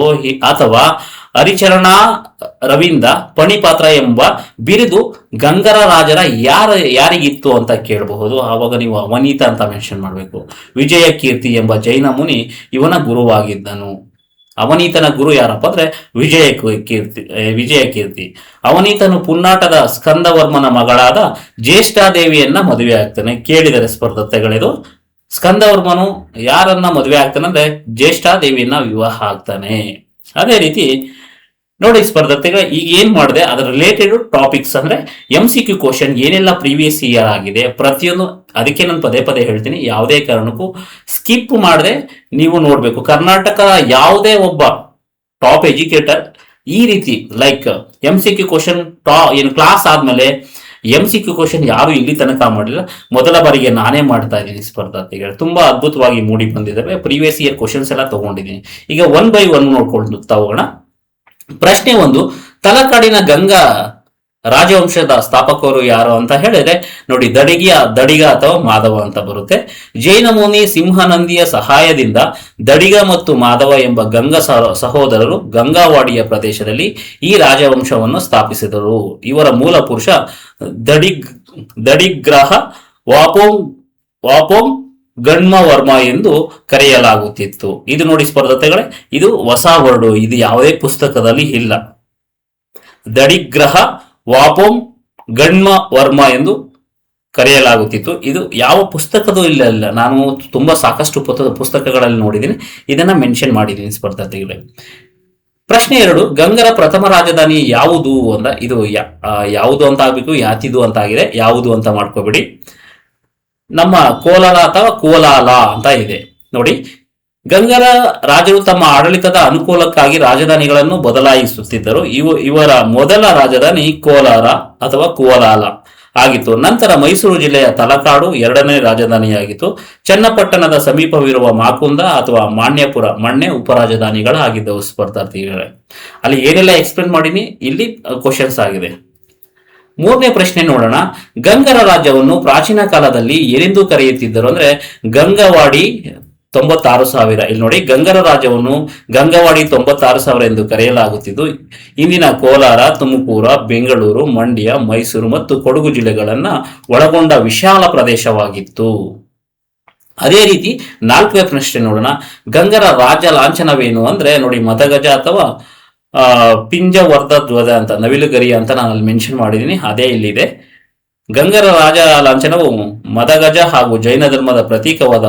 ಅಥವಾ ಹರಿಚರಣ ರವಿಂದ ಪಣಿಪಾತ್ರ ಎಂಬ ಬಿರುದು ಗಂಗರ ರಾಜರ ಯಾರಿಗಿತ್ತು ಅಂತ ಕೇಳಬಹುದು. ಆವಾಗ ನೀವು ಅವನೀತ ಅಂತ ಮೆನ್ಷನ್ ಮಾಡಬೇಕು. ವಿಜಯ ಕೀರ್ತಿ ಎಂಬ ಜೈನ ಮುನಿ ಇವನ ಗುರುವಾಗಿದ್ದನು. ಅವನೀತನ ಗುರು ಯಾರಪ್ಪ ಅಂದ್ರೆ ವಿಜಯ ಕೀರ್ತಿ. ಅವನೀತನು ಪುನ್ನಾಟದ ಸ್ಕಂದವರ್ಮನ ಮಗಳಾದ ಜ್ಯೇಷ್ಠಾದೇವಿಯನ್ನ ಮದುವೆ ಆಗ್ತಾನೆ. ಕೇಳಿದರೆ ಸ್ಪರ್ಧತೆಗಳಿದು. ಸ್ಕಂದವರ್ಮನು ಯಾರನ್ನ ಮದುವೆ ಆಗ್ತಾನೆ ಅಂದ್ರೆ ಜ್ಯೇಷ್ಠಾದೇವಿಯನ್ನ ವಿವಾಹ ಆಗ್ತಾನೆ. ಅದೇ ರೀತಿ ನೋಡಿ ಸ್ಪರ್ಧತೆಗಳ ಈಗ ಏನ್ ಮಾಡಿದೆ ಅದರ ರಿಲೇಟೆಡ್ ಟಾಪಿಕ್ಸ್ ಅಂದ್ರೆ MCQ ಕ್ವಶನ್ ಏನೆಲ್ಲ ಪ್ರೀವಿಯಸ್ ಇಯರ್ ಆಗಿದೆ ಪ್ರತಿಯೊಂದು, ಅದಕ್ಕೆ ನಾನು ಪದೇ ಪದೇ ಹೇಳ್ತೀನಿ, ಯಾವುದೇ ಕಾರಣಕ್ಕೂ ಸ್ಕಿಪ್ ಮಾಡದೆ ನೀವು ನೋಡ್ಬೇಕು. ಕರ್ನಾಟಕ ಯಾವುದೇ ಒಬ್ಬ ಟಾಪ್ ಎಜುಕೇಟರ್ ಈ ರೀತಿ ಲೈಕ್ MCQ ಕ್ವಶನ್ ಕ್ಲಾಸ್ ಆದ್ಮೇಲೆ MCQ ಕ್ವಶನ್ ಯಾರು ಇಲ್ಲಿ ತನಕ ಮಾಡಲಿಲ್ಲ. ಮೊದಲ ಬಾರಿಗೆ ನಾನೇ ಮಾಡ್ತಾ ಇದ್ದೀನಿ ಸ್ಪರ್ಧಾರ್ಥಿಗಳು. ತುಂಬಾ ಅದ್ಭುತವಾಗಿ ಮೂಡಿ ಬಂದಿದ್ದಾವೆ. ಪ್ರೀವಿಯಸ್ ಇಯರ್ ಕ್ವಶನ್ಸ್ ಎಲ್ಲ ತಗೊಂಡಿದ್ದೀನಿ. ಈಗ 1 by 1 ನೋಡ್ಕೊಳ್ತಾ ಹೋಗೋಣ. ಪ್ರಶ್ನೆ 1, ತಲಕಾಡಿನ ಗಂಗಾ ರಾಜವಂಶದ ಸ್ಥಾಪಕರು ಯಾರು ಅಂತ ಹೇಳಿದ್ರೆ ನೋಡಿ ದಡಿಗ ಅಥವಾ ಮಾಧವ ಅಂತ ಬರುತ್ತೆ. ಜೈನ ಮುನಿ ಸಿಂಹನಂದಿಯ ಸಹಾಯದಿಂದ ದಡಿಗ ಮತ್ತು ಮಾಧವ ಎಂಬ ಗಂಗಾ ಸಹೋದರರು ಗಂಗಾವಾಡಿಯ ಪ್ರದೇಶದಲ್ಲಿ ಈ ರಾಜವಂಶವನ್ನು ಸ್ಥಾಪಿಸಿದರು. ಇವರ ಮೂಲ ಪುರುಷ ದಡಿಗ್ರಹ ವಾಪೋಂ ಗಣ್ಮವರ್ಮ ಎಂದು ಕರೆಯಲಾಗುತ್ತಿತ್ತು. ಇದು ನೋಡಿ ಸ್ಪರ್ಧತೆಗಳೇ, ಇದು ಹೊಸ ವರ್ಡ್, ಇದು ಯಾವುದೇ ಪುಸ್ತಕದಲ್ಲಿ ಇಲ್ಲ. ದಡಿಗ್ರಹ ವಾಪೋಂ ಗಣ್ಮವರ್ಮ ಎಂದು ಕರೆಯಲಾಗುತ್ತಿತ್ತು. ಇದು ಯಾವ ಪುಸ್ತಕದೂ ಇಲ್ಲ. ನಾನು ತುಂಬಾ ಸಾಕಷ್ಟು ಪುಸ್ತಕಗಳಲ್ಲಿ ನೋಡಿದ್ದೀನಿ, ಇದನ್ನ ಮೆನ್ಷನ್ ಮಾಡಿದ್ದೀನಿ ಸ್ಪರ್ಧಾರ್ಥಿಗಳೇ. ಪ್ರಶ್ನೆ 2, ಗಂಗರ ಪ್ರಥಮ ರಾಜಧಾನಿ ಯಾವುದು ಅಂತ. ಇದು ಯಾವುದು ಅಂತ ಆಗ್ಬೇಕು, ಯಾತಿದು ಅಂತ ಆಗಿದೆ. ಯಾವುದು ಅಂತ ಮಾಡ್ಕೋಬೇಡಿ. ನಮ್ಮ ಕೋಲಾರ ಅಥವಾ ಕೋಲಾಲ ಅಂತ ಇದೆ ನೋಡಿ. ಗಂಗರ ರಾಜರು ತಮ್ಮ ಆಡಳಿತದ ಅನುಕೂಲಕ್ಕಾಗಿ ರಾಜಧಾನಿಗಳನ್ನು ಬದಲಾಯಿಸುತ್ತಿದ್ದರು. ಇವರ ಮೊದಲ ರಾಜಧಾನಿ ಕೋಲಾರ ಅಥವಾ ಕೋಲಾಲ ಆಗಿತ್ತು. ನಂತರ ಮೈಸೂರು ಜಿಲ್ಲೆಯ ತಲಕಾಡು ಎರಡನೇ ರಾಜಧಾನಿಯಾಗಿತ್ತು. ಚನ್ನಪಟ್ಟಣದ ಸಮೀಪವಿರುವ ಮಾಕುಂದ ಅಥವಾ ಮಣ್ಣೆ ಉಪರಾಜಧಾನಿಗಳಾಗಿದ್ದವು ಸ್ಪರ್ಧಾರ್ಥಿಗಳೇ. ಅಲ್ಲಿ ಏನೆಲ್ಲ ಎಕ್ಸ್ಪ್ಲೇನ್ ಮಾಡೀನಿ, ಇಲ್ಲಿ ಕ್ವಶನ್ಸ್ ಆಗಿದೆ. 3ನೇ ಪ್ರಶ್ನೆ ನೋಡೋಣ. ಗಂಗರ ರಾಜ್ಯವನ್ನು ಪ್ರಾಚೀನ ಕಾಲದಲ್ಲಿ ಏನೆಂದು ಕರೆಯುತ್ತಿದ್ದರು ಅಂದ್ರೆ ಗಂಗವಾಡಿ 96,000. ಇಲ್ಲಿ ನೋಡಿ, ಗಂಗರ ರಾಜ್ಯವನ್ನು ಗಂಗವಾಡಿ 96,000 ಎಂದು ಕರೆಯಲಾಗುತ್ತಿದ್ದು ಇಂದಿನ ಕೋಲಾರ, ತುಮಕೂರು, ಬೆಂಗಳೂರು, ಮಂಡ್ಯ, ಮೈಸೂರು ಮತ್ತು ಕೊಡಗು ಜಿಲ್ಲೆಗಳನ್ನ ಒಳಗೊಂಡ ವಿಶಾಲ ಪ್ರದೇಶವಾಗಿತ್ತು. ಅದೇ ರೀತಿ 4ನೇ ಪ್ರಶ್ನೆ ನೋಡೋಣ. ಗಂಗರ ರಾಜ್ಯ ಲಾಂಛನವೇನು ಅಂದ್ರೆ ನೋಡಿ, ಮದಗಜ ಅಥವಾ ಪಿಂಜವರ್ಧ ಧ್ವಜ ಅಂತ, ನವಿಲುಗರಿ ಅಂತ ನಾನು ಅಲ್ಲಿ ಮೆನ್ಷನ್ ಮಾಡಿದ್ದೀನಿ, ಅದೇ ಇಲ್ಲಿದೆ. ಗಂಗರ ರಾಜ ಲಾಂಛನವು ಮದಗಜ ಹಾಗೂ ಜೈನ ಧರ್ಮದ ಪ್ರತೀಕವಾದ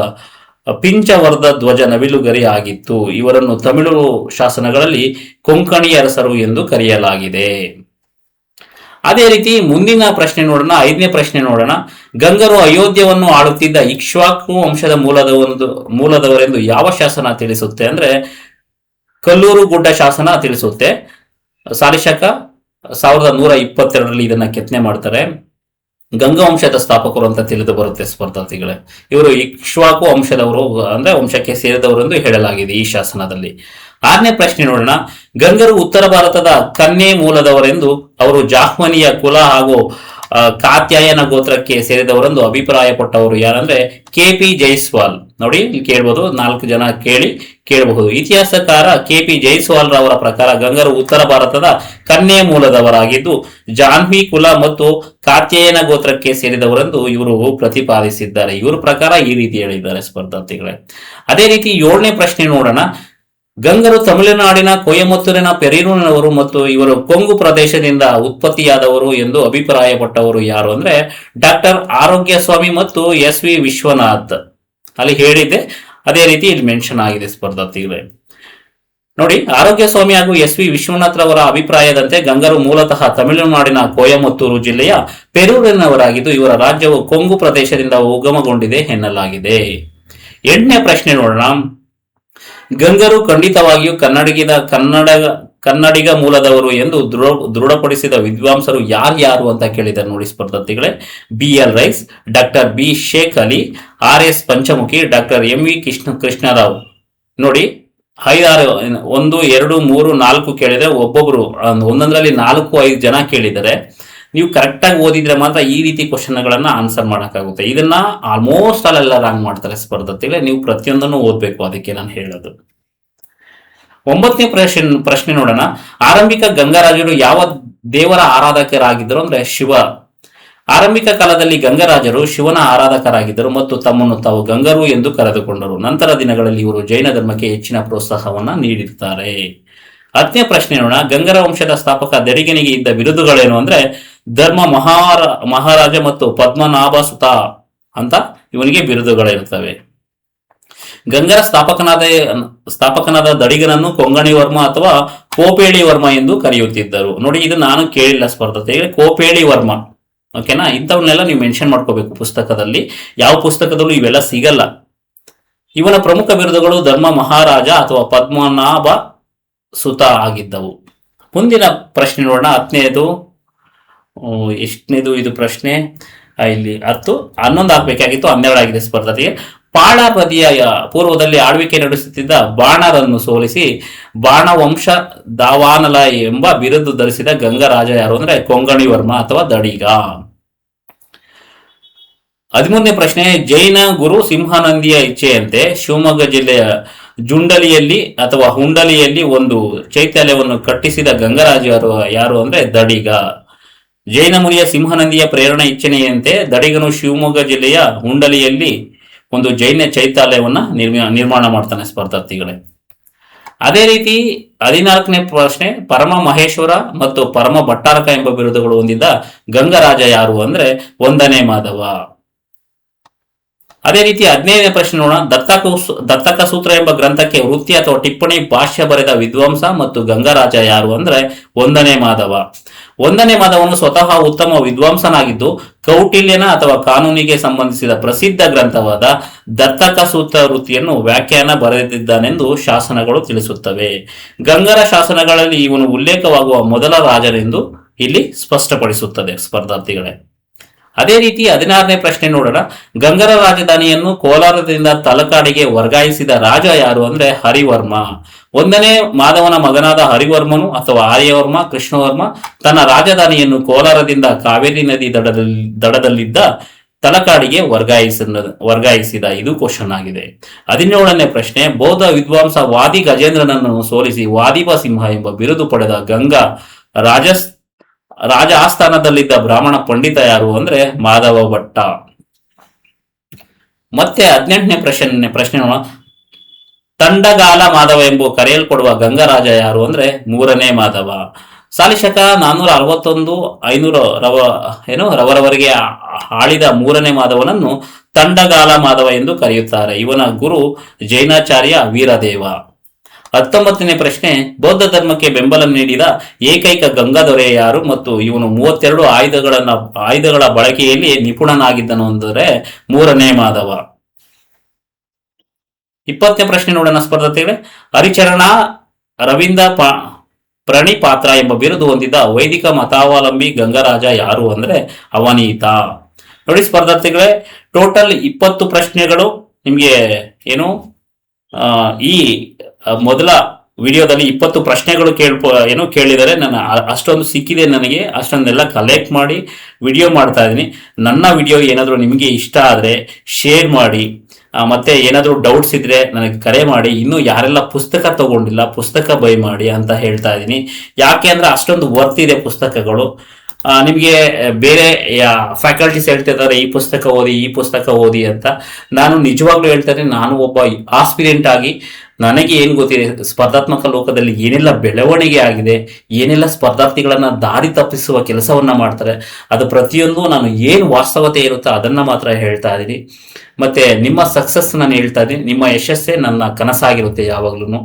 ಪಿಂಚವರ್ಧ ಧ್ವಜ ನವಿಲುಗರಿ ಆಗಿತ್ತು. ಇವರನ್ನು ತಮಿಳು ಶಾಸನಗಳಲ್ಲಿ ಕೊಂಕಣಿ ಅರಸರು ಎಂದು ಕರೆಯಲಾಗಿದೆ. ಅದೇ ರೀತಿ ಮುಂದಿನ ಪ್ರಶ್ನೆ ನೋಡೋಣ. 5ನೇ ಪ್ರಶ್ನೆ ನೋಡೋಣ. ಗಂಗರು ಅಯೋಧ್ಯವನ್ನು ಆಳುತ್ತಿದ್ದ ಇಕ್ಷ್ವಾಕು ವಂಶದ ಮೂಲದವರೆಂದು ಯಾವ ಶಾಸನ ತಿಳಿಸುತ್ತೆ ಅಂದ್ರೆ ಕಲ್ಲೂರು ಗುಡ್ಡ ಶಾಸನ ತಿಳಿಸುತ್ತೆ. ಸಾಲಿಶಕ 1122 ಇದನ್ನ ಕೆತ್ತನೆ ಮಾಡ್ತಾರೆ. ಗಂಗವಂಶದ ಸ್ಥಾಪಕರು ಅಂತ ತಿಳಿದು ಬರುತ್ತೆ ಸ್ಪರ್ಧಾರ್ಥಿಗಳೇ. ಇವರು ಇಕ್ಷ್ವಾಕು ವಂಶದವರು ಅಂದ್ರೆ ವಂಶಕ್ಕೆ ಸೇರಿದವರು ಎಂದು ಹೇಳಲಾಗಿದೆ ಈ ಶಾಸನದಲ್ಲಿ. 6ನೇ ಪ್ರಶ್ನೆ ನೋಡೋಣ. ಗಂಗರು ಉತ್ತರ ಭಾರತದ ಕನ್ಯೆ ಮೂಲದವರೆಂದು ಅವರು ಜಾಹ್ವನಿಯ ಕುಲ ಹಾಗೂ ಕಾತ್ಯಾಯನ ಗೋತ್ರಕ್ಕೆ ಸೇರಿದವರೆಂದು ಅಭಿಪ್ರಾಯಪಟ್ಟವರು ಯಾರಂದ್ರೆ KP ಜೈಸ್ವಾಲ್. ನೋಡಿ ಇಲ್ಲಿ ಕೇಳಬಹುದು, 4 ಜನ ಕೇಳಬಹುದು. ಇತಿಹಾಸಕಾರ KP ಜೈಸ್ವಾಲ್ ರವರ ಪ್ರಕಾರ ಗಂಗರು ಉತ್ತರ ಭಾರತದ ಕನ್ಯೆ ಮೂಲದವರಾಗಿದ್ದು ಜಾಹ್ನವಿ ಕುಲ ಮತ್ತು ಕಾತ್ಯಾಯನ ಗೋತ್ರಕ್ಕೆ ಸೇರಿದವರೆಂದು ಇವರು ಪ್ರತಿಪಾದಿಸಿದ್ದಾರೆ. ಇವರ ಪ್ರಕಾರ ಈ ರೀತಿ ಹೇಳಿದ್ದಾರೆ ಸ್ಪರ್ಧಾರ್ಥಿಗಳೇ. ಅದೇ ರೀತಿ 7ನೇ ಪ್ರಶ್ನೆ ನೋಡೋಣ. ಗಂಗರು ತಮಿಳುನಾಡಿನ ಕೊಯಮತ್ತೂರಿನ ಪೆರಿನೂರಿನವರು ಮತ್ತು ಇವರು ಕೊಂಗು ಪ್ರದೇಶದಿಂದ ಉತ್ಪತ್ತಿಯಾದವರು ಎಂದು ಅಭಿಪ್ರಾಯಪಟ್ಟವರು ಯಾರು ಅಂದ್ರೆ ಡಾಕ್ಟರ್ ಆರೋಗ್ಯ ಸ್ವಾಮಿ ಮತ್ತು ಎಸ್.ವಿ. ವಿಶ್ವನಾಥ್. ಅಲ್ಲಿ ಹೇಳಿದ್ದೆ, ಅದೇ ರೀತಿ ಇಲ್ಲಿ ಮೆನ್ಷನ್ ಆಗಿದೆ ಸ್ಪರ್ಧಾರ್ಥಿಗಳೇ. ನೋಡಿ, ಆರೋಗ್ಯ ಸ್ವಾಮಿ ಹಾಗೂ ಎಸ್.ವಿ. ವಿಶ್ವನಾಥ್ ರವರ ಅಭಿಪ್ರಾಯದಂತೆ ಗಂಗರು ಮೂಲತಃ ತಮಿಳುನಾಡಿನ ಕೊಯಮತ್ತೂರು ಜಿಲ್ಲೆಯ ಪೆರೂರಿನವರಾಗಿದ್ದು ಇವರ ರಾಜ್ಯವು ಕೊಂಗು ಪ್ರದೇಶದಿಂದ ಉಗಮಗೊಂಡಿದೆ ಎನ್ನಲಾಗಿದೆ. 8ನೇ ಪ್ರಶ್ನೆ ನೋಡೋಣ. ಗಂಗರು ಖಂಡಿತವಾಗಿಯೂ ಕನ್ನಡಿಗ ಮೂಲದವರು ಎಂದು ದೃಢಪಡಿಸಿದ ವಿದ್ವಾಂಸರು ಯಾರ್ಯಾರು ಅಂತ ಕೇಳಿದ್ದಾರೆ ನೋಡಿ ಸ್ಪರ್ಧಾರ್ಥಿಗಳೇ. B.L. Rice, doctor B Sheikh Ali, R.S. Panchamukhi, doctor M.V. Krishnarao. ನೋಡಿ, 5, 1, 2, 3, 4 ಕೇಳಿದ್ರೆ ಒಬ್ಬೊಬ್ರು ಒಂದೊಂದರಲ್ಲಿ 4-5 ಜನ ಕೇಳಿದ್ದಾರೆ. ನೀವು ಕರೆಕ್ಟಾಗಿ ಓದಿದ್ರೆ ಮಾತ್ರ ಈ ರೀತಿ ಕ್ವಶನ್ಗಳನ್ನ ಆನ್ಸರ್ ಮಾಡೋಕ್ಕಾಗುತ್ತೆ. ಇದನ್ನ ಆಲ್ಮೋಸ್ಟ್ ಅಲ್ಲೆಲ್ಲ ರಾಂಗ್ ಮಾಡ್ತಾರೆ ಸ್ಪರ್ಧಾರ್ಥಿಗಳೇ. ನೀವು ಪ್ರತಿಯೊಂದನ್ನು ಓದ್ಬೇಕು, ಅದಕ್ಕೆ ನಾನು ಹೇಳೋದು. 9ನೇ ಪ್ರಶ್ನೆ ನೋಡೋಣ. ಆರಂಭಿಕ ಗಂಗರಾಜರು ಯಾವ ದೇವರ ಆರಾಧಕರಾಗಿದ್ದರು ಅಂದ್ರೆ ಶಿವ. ಆರಂಭಿಕ ಕಾಲದಲ್ಲಿ ಗಂಗರಾಜರು ಶಿವನ ಆರಾಧಕರಾಗಿದ್ದರು ಮತ್ತು ತಮ್ಮನ್ನು ತಾವು ಗಂಗರು ಎಂದು ಕರೆದುಕೊಂಡರು. ನಂತರ ದಿನಗಳಲ್ಲಿ ಇವರು ಜೈನ ಧರ್ಮಕ್ಕೆ ಹೆಚ್ಚಿನ ಪ್ರೋತ್ಸಾಹವನ್ನ ನೀಡಿರ್ತಾರೆ. 10ನೇ ಪ್ರಶ್ನೆ ನೋಡೋಣ. ಗಂಗರ ವಂಶದ ಸ್ಥಾಪಕ ದಡಿಗನಿಗೆ ಇದ್ದ ಬಿರುದುಗಳೇನು ಅಂದ್ರೆ ಧರ್ಮ ಮಹಾರಾಜ ಮತ್ತು ಪದ್ಮನಾಭ ಸುತ ಅಂತ ಇವನಿಗೆ ಬಿರುದುಗಳಿರ್ತವೆ. ಗಂಗರ ಸ್ಥಾಪಕನಾದ ದಡಿಗನನ್ನು ಕೊಂಗಣಿ ವರ್ಮ ಅಥವಾ ಕೋಪೇಳಿ ವರ್ಮ ಎಂದು ಕರೆಯುತ್ತಿದ್ದರು. ನೋಡಿ, ಇದು ನಾನು ಕೇಳಿಲ್ಲ ಸ್ಪರ್ಧೆಗೆ. ಕೋಪೇಳಿ ವರ್ಮ, ಓಕೆನಾ? ಇಂಥವನ್ನೆಲ್ಲ ನೀವು ಮೆನ್ಷನ್ ಮಾಡ್ಕೋಬೇಕು ಪುಸ್ತಕದಲ್ಲಿ. ಯಾವ ಪುಸ್ತಕದಲ್ಲೂ ಇವೆಲ್ಲ ಸಿಗಲ್ಲ. ಇವನ ಪ್ರಮುಖ ಬಿರುದುಗಳು ಧರ್ಮ ಮಹಾರಾಜ ಅಥವಾ ಪದ್ಮನಾಭ ಸುತ ಆಗಿದ್ದವು. ಮುಂದಿನ ಪ್ರಶ್ನೆ ನೋಡೋಣ. 10ನೇದು, ಎಷ್ಟನೇದು ಇದು ಪ್ರಶ್ನೆ? ಇಲ್ಲಿ 10, 11 ಹಾಕ್ಬೇಕಾಗಿತ್ತು, 12 ಆಗಿದೆ ಸ್ಪರ್ಧೆಗೆ. ಪಾಳ ನದಿಯ ಪೂರ್ವದಲ್ಲಿ ಆಳ್ವಿಕೆ ನಡೆಸುತ್ತಿದ್ದ ಬಾಣರನ್ನು ಸೋಲಿಸಿ ಬಾಣವಂಶ ದಾವಾನಲ ಎಂಬ ಬಿರುದು ಧರಿಸಿದ ಗಂಗರಾಜ ಯಾರು ಅಂದ್ರೆ ಕೊಂಗಣಿ ವರ್ಮ ಅಥವಾ ದಡಿಗ. 13ನೇ ಪ್ರಶ್ನೆ. ಜೈನ ಗುರು ಸಿಂಹಾನಂದಿಯ ಇಚ್ಛೆಯಂತೆ ಶಿವಮೊಗ್ಗ ಜಿಲ್ಲೆಯ ಜುಂಡಲಿಯಲ್ಲಿ ಅಥವಾ ಹುಂಡಲಿಯಲ್ಲಿ ಒಂದು ಚೈತ್ಯಾಲಯವನ್ನು ಕಟ್ಟಿಸಿದ ಗಂಗರಾಜ ಯಾರು ಅಂದ್ರೆ ದಡಿಗ. ಜೈನ ಮುನಿಯ ಸಿಂಹಾನಂದಿಯ ಪ್ರೇರಣೆ ಇಚ್ಛೆನೆಯಂತೆ ದಡಿಗನು ಶಿವಮೊಗ್ಗ ಜಿಲ್ಲೆಯ ಹುಂಡಲಿಯಲ್ಲಿ ಒಂದು ಜೈನ ಚೈತ್ಯಾಲಯವನ್ನ ನಿರ್ಮಾಣ ಮಾಡ್ತಾನೆ ಸ್ಪರ್ಧಾರ್ಥಿಗಳೇ. ಅದೇ ರೀತಿ 14ನೇ ಪ್ರಶ್ನೆ. ಪರಮ ಮಹೇಶ್ವರ ಮತ್ತು ಪರಮ ಭಟ್ಟಾರಕ ಎಂಬ ಬಿರುದುಗಳು ಹೊಂದಿದ್ದ ಗಂಗರಾಜ ಯಾರು ಅಂದ್ರೆ 1ನೇ ಮಾಧವ. ಅದೇ ರೀತಿ 15ನೇ ಪ್ರಶ್ನೆ ನೋಡೋಣ. ದತ್ತಕ ಸೂತ್ರ ಎಂಬ ಗ್ರಂಥಕ್ಕೆ ವೃತ್ತಿ ಅಥವಾ ಟಿಪ್ಪಣಿ ಭಾಷ್ಯ ಬರೆದ ವಿದ್ವಾಂಸ ಮತ್ತು ಗಂಗರಾಜ ಯಾರು ಅಂದ್ರೆ 1ನೇ ಮಾಧವ. 1ನೇ ಮಾಧವನು ಸ್ವತಃ ಉತ್ತಮ ವಿದ್ವಾಂಸನಾಗಿದ್ದು ಕೌಟಿಲ್ಯನ ಅಥವಾ ಕಾನೂನಿಗೆ ಸಂಬಂಧಿಸಿದ ಪ್ರಸಿದ್ಧ ಗ್ರಂಥವಾದ ದತ್ತಕ ಸೂತ್ರ ವೃತ್ತಿಯನ್ನು ವ್ಯಾಖ್ಯಾನ ಬರೆದಿದ್ದಾನೆಂದು ಶಾಸನಗಳು ತಿಳಿಸುತ್ತವೆ. ಗಂಗರ ಶಾಸನಗಳಲ್ಲಿ ಇವನು ಉಲ್ಲೇಖವಾಗುವ ಮೊದಲ ರಾಜನೆಂದು ಇಲ್ಲಿ ಸ್ಪಷ್ಟಪಡಿಸುತ್ತದೆ ಸ್ಪರ್ಧಾರ್ಥಿಗಳೇ. ಅದೇ ರೀತಿ 16ನೇ ಪ್ರಶ್ನೆ ನೋಡೋಣ. ಗಂಗರ ರಾಜಧಾನಿಯನ್ನು ಕೋಲಾರದಿಂದ ತಲಕಾಡಿಗೆ ವರ್ಗಾಯಿಸಿದ ರಾಜ ಯಾರು ಅಂದ್ರೆ ಹರಿವರ್ಮ. 1ನೇ ಮಾಧವನ ಮಗನಾದ ಹರಿವರ್ಮನು ಅಥವಾ ಆರ್ಯವರ್ಮ ಕೃಷ್ಣವರ್ಮ ತನ್ನ ರಾಜಧಾನಿಯನ್ನು ಕೋಲಾರದಿಂದ ಕಾವೇರಿ ನದಿ ದಡದಲ್ಲಿದ್ದ ತಲಕಾಡಿಗೆ ವರ್ಗಾಯಿಸಿದ. ಇದು ಕ್ವಶನ್ ಆಗಿದೆ. 17ನೇ ಪ್ರಶ್ನೆ. ಬೌದ್ಧ ವಿದ್ವಾಂಸ ವಾದಿ ಗಜೇಂದ್ರನನ್ನು ಸೋಲಿಸಿ ವಾದಿಪ ಸಿಂಹ ಎಂಬ ಬಿರುದು ಪಡೆದ ಗಂಗಾ ರಾಜ ಆಸ್ಥಾನದಲ್ಲಿದ್ದ ಬ್ರಾಹ್ಮಣ ಪಂಡಿತ ಯಾರು ಅಂದ್ರೆ ಮಾಧವ ಭಟ್ಟ. ಮತ್ತೆ 18ನೇ ಪ್ರಶ್ನೆ ನೋಡೋಣ. ತಂಡಗಾಲ ಮಾಧವ ಎಂಬ ಕರೆಯಲ್ಪಡುವ ಗಂಗರಾಜ ಯಾರು ಅಂದ್ರೆ 3ನೇ ಮಾಧವ. ಸಾಲಿಶಕ 461-500 ರವರವರೆಗೆ ಆಳಿದ 3ನೇ ಮಾಧವನನ್ನು ತಂಡಗಾಲ ಮಾಧವ ಎಂದು ಕರೆಯುತ್ತಾರೆ. ಇವನ ಗುರು ಜೈನಾಚಾರ್ಯ ವೀರದೇವ. 19ನೇ ಪ್ರಶ್ನೆ. ಬೌದ್ಧ ಧರ್ಮಕ್ಕೆ ಬೆಂಬಲ ನೀಡಿದ ಏಕೈಕ ಗಂಗಾದೊರೆ ಯಾರು ಮತ್ತು ಇವನು 32 ಆಯುಧಗಳ ಬಳಕೆಯಲ್ಲಿ ನಿಪುಣನಾಗಿದ್ದನು ಅಂದರೆ 3ನೇ ಮಾಧವ. 20ನೇ ಪ್ರಶ್ನೆ ನೋಡೋಣ ಸ್ಪರ್ಧಾರ್ಥಿಗಳೇ. ಹರಿಚರಣ ರವೀಂದ್ರ ಪ್ರಣಿಪಾತ್ರ ಎಂಬ ಬಿರುದು ಹೊಂದಿದ್ದ ವೈದಿಕ ಮತಾವಲಂಬಿ ಗಂಗರಾಜ ಯಾರು ಅಂದ್ರೆ ಅವನೀತ. ನೋಡಿ ಸ್ಪರ್ಧಾರ್ಥಿಗಳೇ, ಟೋಟಲ್ 20 ಪ್ರಶ್ನೆಗಳು ನಿಮ್ಗೆ ಏನು ಈ ಮೊದಲ ವಿಡಿಯೋದಲ್ಲಿ 20 ಪ್ರಶ್ನೆಗಳು ಕೇಳಿದರೆ ನಾನು ಅಷ್ಟೊಂದು ಸಿಕ್ಕಿದೆ. ನನಗೆ ಅಷ್ಟೊಂದೆಲ್ಲ ಕಲೆಕ್ಟ್ ಮಾಡಿ ವಿಡಿಯೋ ಮಾಡ್ತಾ ಇದ್ದೀನಿ. ನನ್ನ ವಿಡಿಯೋ ಏನಾದರೂ ನಿಮಗೆ ಇಷ್ಟ ಆದರೆ ಶೇರ್ ಮಾಡಿ. ಮತ್ತೆ ಏನಾದರೂ ಡೌಟ್ಸ್ ಇದ್ರೆ ನನಗೆ ಕರೆ ಮಾಡಿ. ಇನ್ನು ಯಾರೆಲ್ಲ ಪುಸ್ತಕ ತಗೊಂಡಿಲ್ಲ ಪುಸ್ತಕ ಬೈ ಮಾಡಿ ಅಂತ ಹೇಳ್ತಾ ಇದ್ದೀನಿ. ಯಾಕೆ ಅಂದ್ರೆ ಅಷ್ಟೊಂದು ವರ್ತ್ ಇದೆ ಪುಸ್ತಕಗಳು. ನಿಮಗೆ ಬೇರೆ ಫ್ಯಾಕಲ್ಟೀಸ್ ಹೇಳ್ತಿದ್ದಾರೆ ಈ ಪುಸ್ತಕ ಓದಿ ಈ ಪುಸ್ತಕ ಓದಿ ಅಂತ. ನಾನು ನಿಜವಾಗ್ಲೂ ಹೇಳ್ತೇನೆ, ನಾನು ಒಬ್ಬ ಆಸ್ಪಿರೆಂಟ್ ಆಗಿ ನನಗೆ ಏನು ಗೊತ್ತಿದೆ, ಸ್ಪರ್ಧಾತ್ಮಕ ಲೋಕದಲ್ಲಿ ಏನೆಲ್ಲ ಬೆಳವಣಿಗೆ ಆಗಿದೆ, ಏನೆಲ್ಲ ಸ್ಪರ್ಧಾರ್ಥಿಗಳನ್ನ ದಾರಿ ತಪ್ಪಿಸುವ ಕೆಲಸವನ್ನ ಮಾಡ್ತಾರೆ, ಅದು ಪ್ರತಿಯೊಂದು ನಾನು ಏನು ವಾಸ್ತವತೆ ಇರುತ್ತೋ ಅದನ್ನ ಮಾತ್ರ ಹೇಳ್ತಾ ಇದ್ದೀನಿ. ಮತ್ತೆ ನಿಮ್ಮ ಸಕ್ಸಸ್ ನಾನು ಹೇಳ್ತಾ ಇದ್ದೀನಿ, ನಿಮ್ಮ ಯಶಸ್ಸೇ ನನ್ನ ಕನಸಾಗಿರುತ್ತೆ ಯಾವಾಗ್ಲೂ.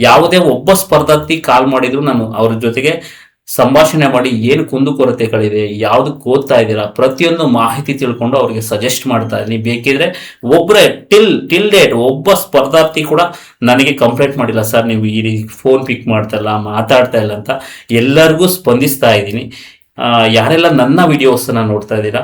ಯಾವುದೇ ಒಬ್ಬ ಸ್ಪರ್ಧಾರ್ಥಿ ಕಾಲ್ ಮಾಡಿದ್ರು ನಾನು ಅವ್ರ ಜೊತೆಗೆ ಸಂಭಾಷಣೆ ಮಾಡಿ ಏನು ಕುಂದುಕೊರತೆಗಳಿದೆ, ಯಾವ್ದಕ್ಕೆ ಓದ್ತಾ ಇದ್ದೀರಾ, ಪ್ರತಿಯೊಂದು ಮಾಹಿತಿ ತಿಳ್ಕೊಂಡು ಅವ್ರಿಗೆ ಸಜೆಸ್ಟ್ ಮಾಡ್ತಾ ಇದ್ದೀನಿ. ಬೇಕಿದ್ರೆ ಒಬ್ಬರೇ ಟಿಲ್ ಡೇಟ್ ಒಬ್ಬ ಸ್ಪರ್ಧಾರ್ಥಿ ಕೂಡ ನನಗೆ ಕಂಪ್ಲೇಂಟ್ ಮಾಡಿಲ್ಲ, ಸರ್ ನೀವು ಈ ಫೋನ್ ಪಿಕ್ ಮಾಡ್ತಾ ಇಲ್ಲ, ಮಾತಾಡ್ತಾ ಇಲ್ಲ ಅಂತ. ಎಲ್ಲರಿಗೂ ಸ್ಪಂದಿಸ್ತಾ ಇದ್ದೀನಿ. ಯಾರೆಲ್ಲ ನನ್ನ ವಿಡಿಯೋಸನ್ನು ನೋಡ್ತಾ ಇದ್ದೀರಾ,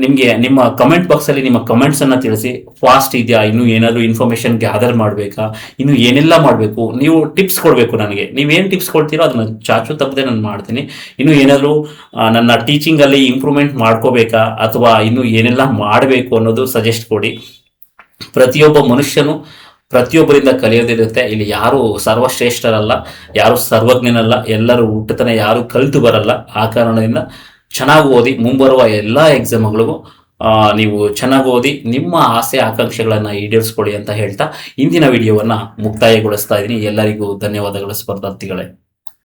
ನಿಮಗೆ ನಿಮ್ಮ ಕಮೆಂಟ್ ಬಾಕ್ಸಲ್ಲಿ ನಿಮ್ಮ ಕಮೆಂಟ್ಸನ್ನು ತಿಳಿಸಿ. ಫಾಸ್ಟ್ ಇದೆಯಾ, ಇನ್ನೂ ಏನಾದರೂ ಇನ್ಫಾರ್ಮೇಷನ್ ಗ್ಯಾದರ್ ಮಾಡಬೇಕಾ, ಇನ್ನು ಏನೆಲ್ಲ ಮಾಡಬೇಕು, ನೀವು ಟಿಪ್ಸ್ ಕೊಡಬೇಕು ನನಗೆ. ನೀವೇನು ಟಿಪ್ಸ್ ಕೊಡ್ತೀರೋ ಅದನ್ನು ಚಾಚು ತಪ್ಪದೆ ನಾನು ಮಾಡ್ತೀನಿ. ಇನ್ನು ಏನಾದರೂ ನನ್ನ ಟೀಚಿಂಗಲ್ಲಿ ಇಂಪ್ರೂವ್ಮೆಂಟ್ ಮಾಡ್ಕೋಬೇಕಾ ಅಥವಾ ಇನ್ನು ಏನೆಲ್ಲ ಮಾಡಬೇಕು ಅನ್ನೋದು ಸಜೆಸ್ಟ್ ಕೊಡಿ. ಪ್ರತಿಯೊಬ್ಬ ಮನುಷ್ಯನು ಪ್ರತಿಯೊಬ್ಬರಿಂದ ಕಲಿಯೋದಿರುತ್ತೆ. ಇಲ್ಲಿ ಯಾರು ಸರ್ವಶ್ರೇಷ್ಠರಲ್ಲ, ಯಾರು ಸರ್ವಜ್ಞನಲ್ಲ, ಎಲ್ಲರೂ ಹುಟ್ಟುತ್ತಾನೆ, ಯಾರು ಕಲಿತು ಬರಲ್ಲ. ಆ ಕಾರಣದಿಂದ ಚೆನ್ನಾಗಿ ಓದಿ, ಮುಂಬರುವ ಎಲ್ಲ ಎಕ್ಸಾಮ್ಗಳಿಗೂ ನೀವು ಚೆನ್ನಾಗಿ ಓದಿ ನಿಮ್ಮ ಆಸೆ ಆಕಾಂಕ್ಷೆಗಳನ್ನು ಈಡೇರಿಸ್ಕೊಳ್ಳಿ ಅಂತ ಹೇಳ್ತಾ ಇಂದಿನ ವಿಡಿಯೋವನ್ನು ಮುಕ್ತಾಯಗೊಳಿಸ್ತಾ ಇದ್ದೀನಿ. ಎಲ್ಲರಿಗೂ ಧನ್ಯವಾದಗಳು ಸ್ಪರ್ಧಾರ್ಥಿಗಳೇ.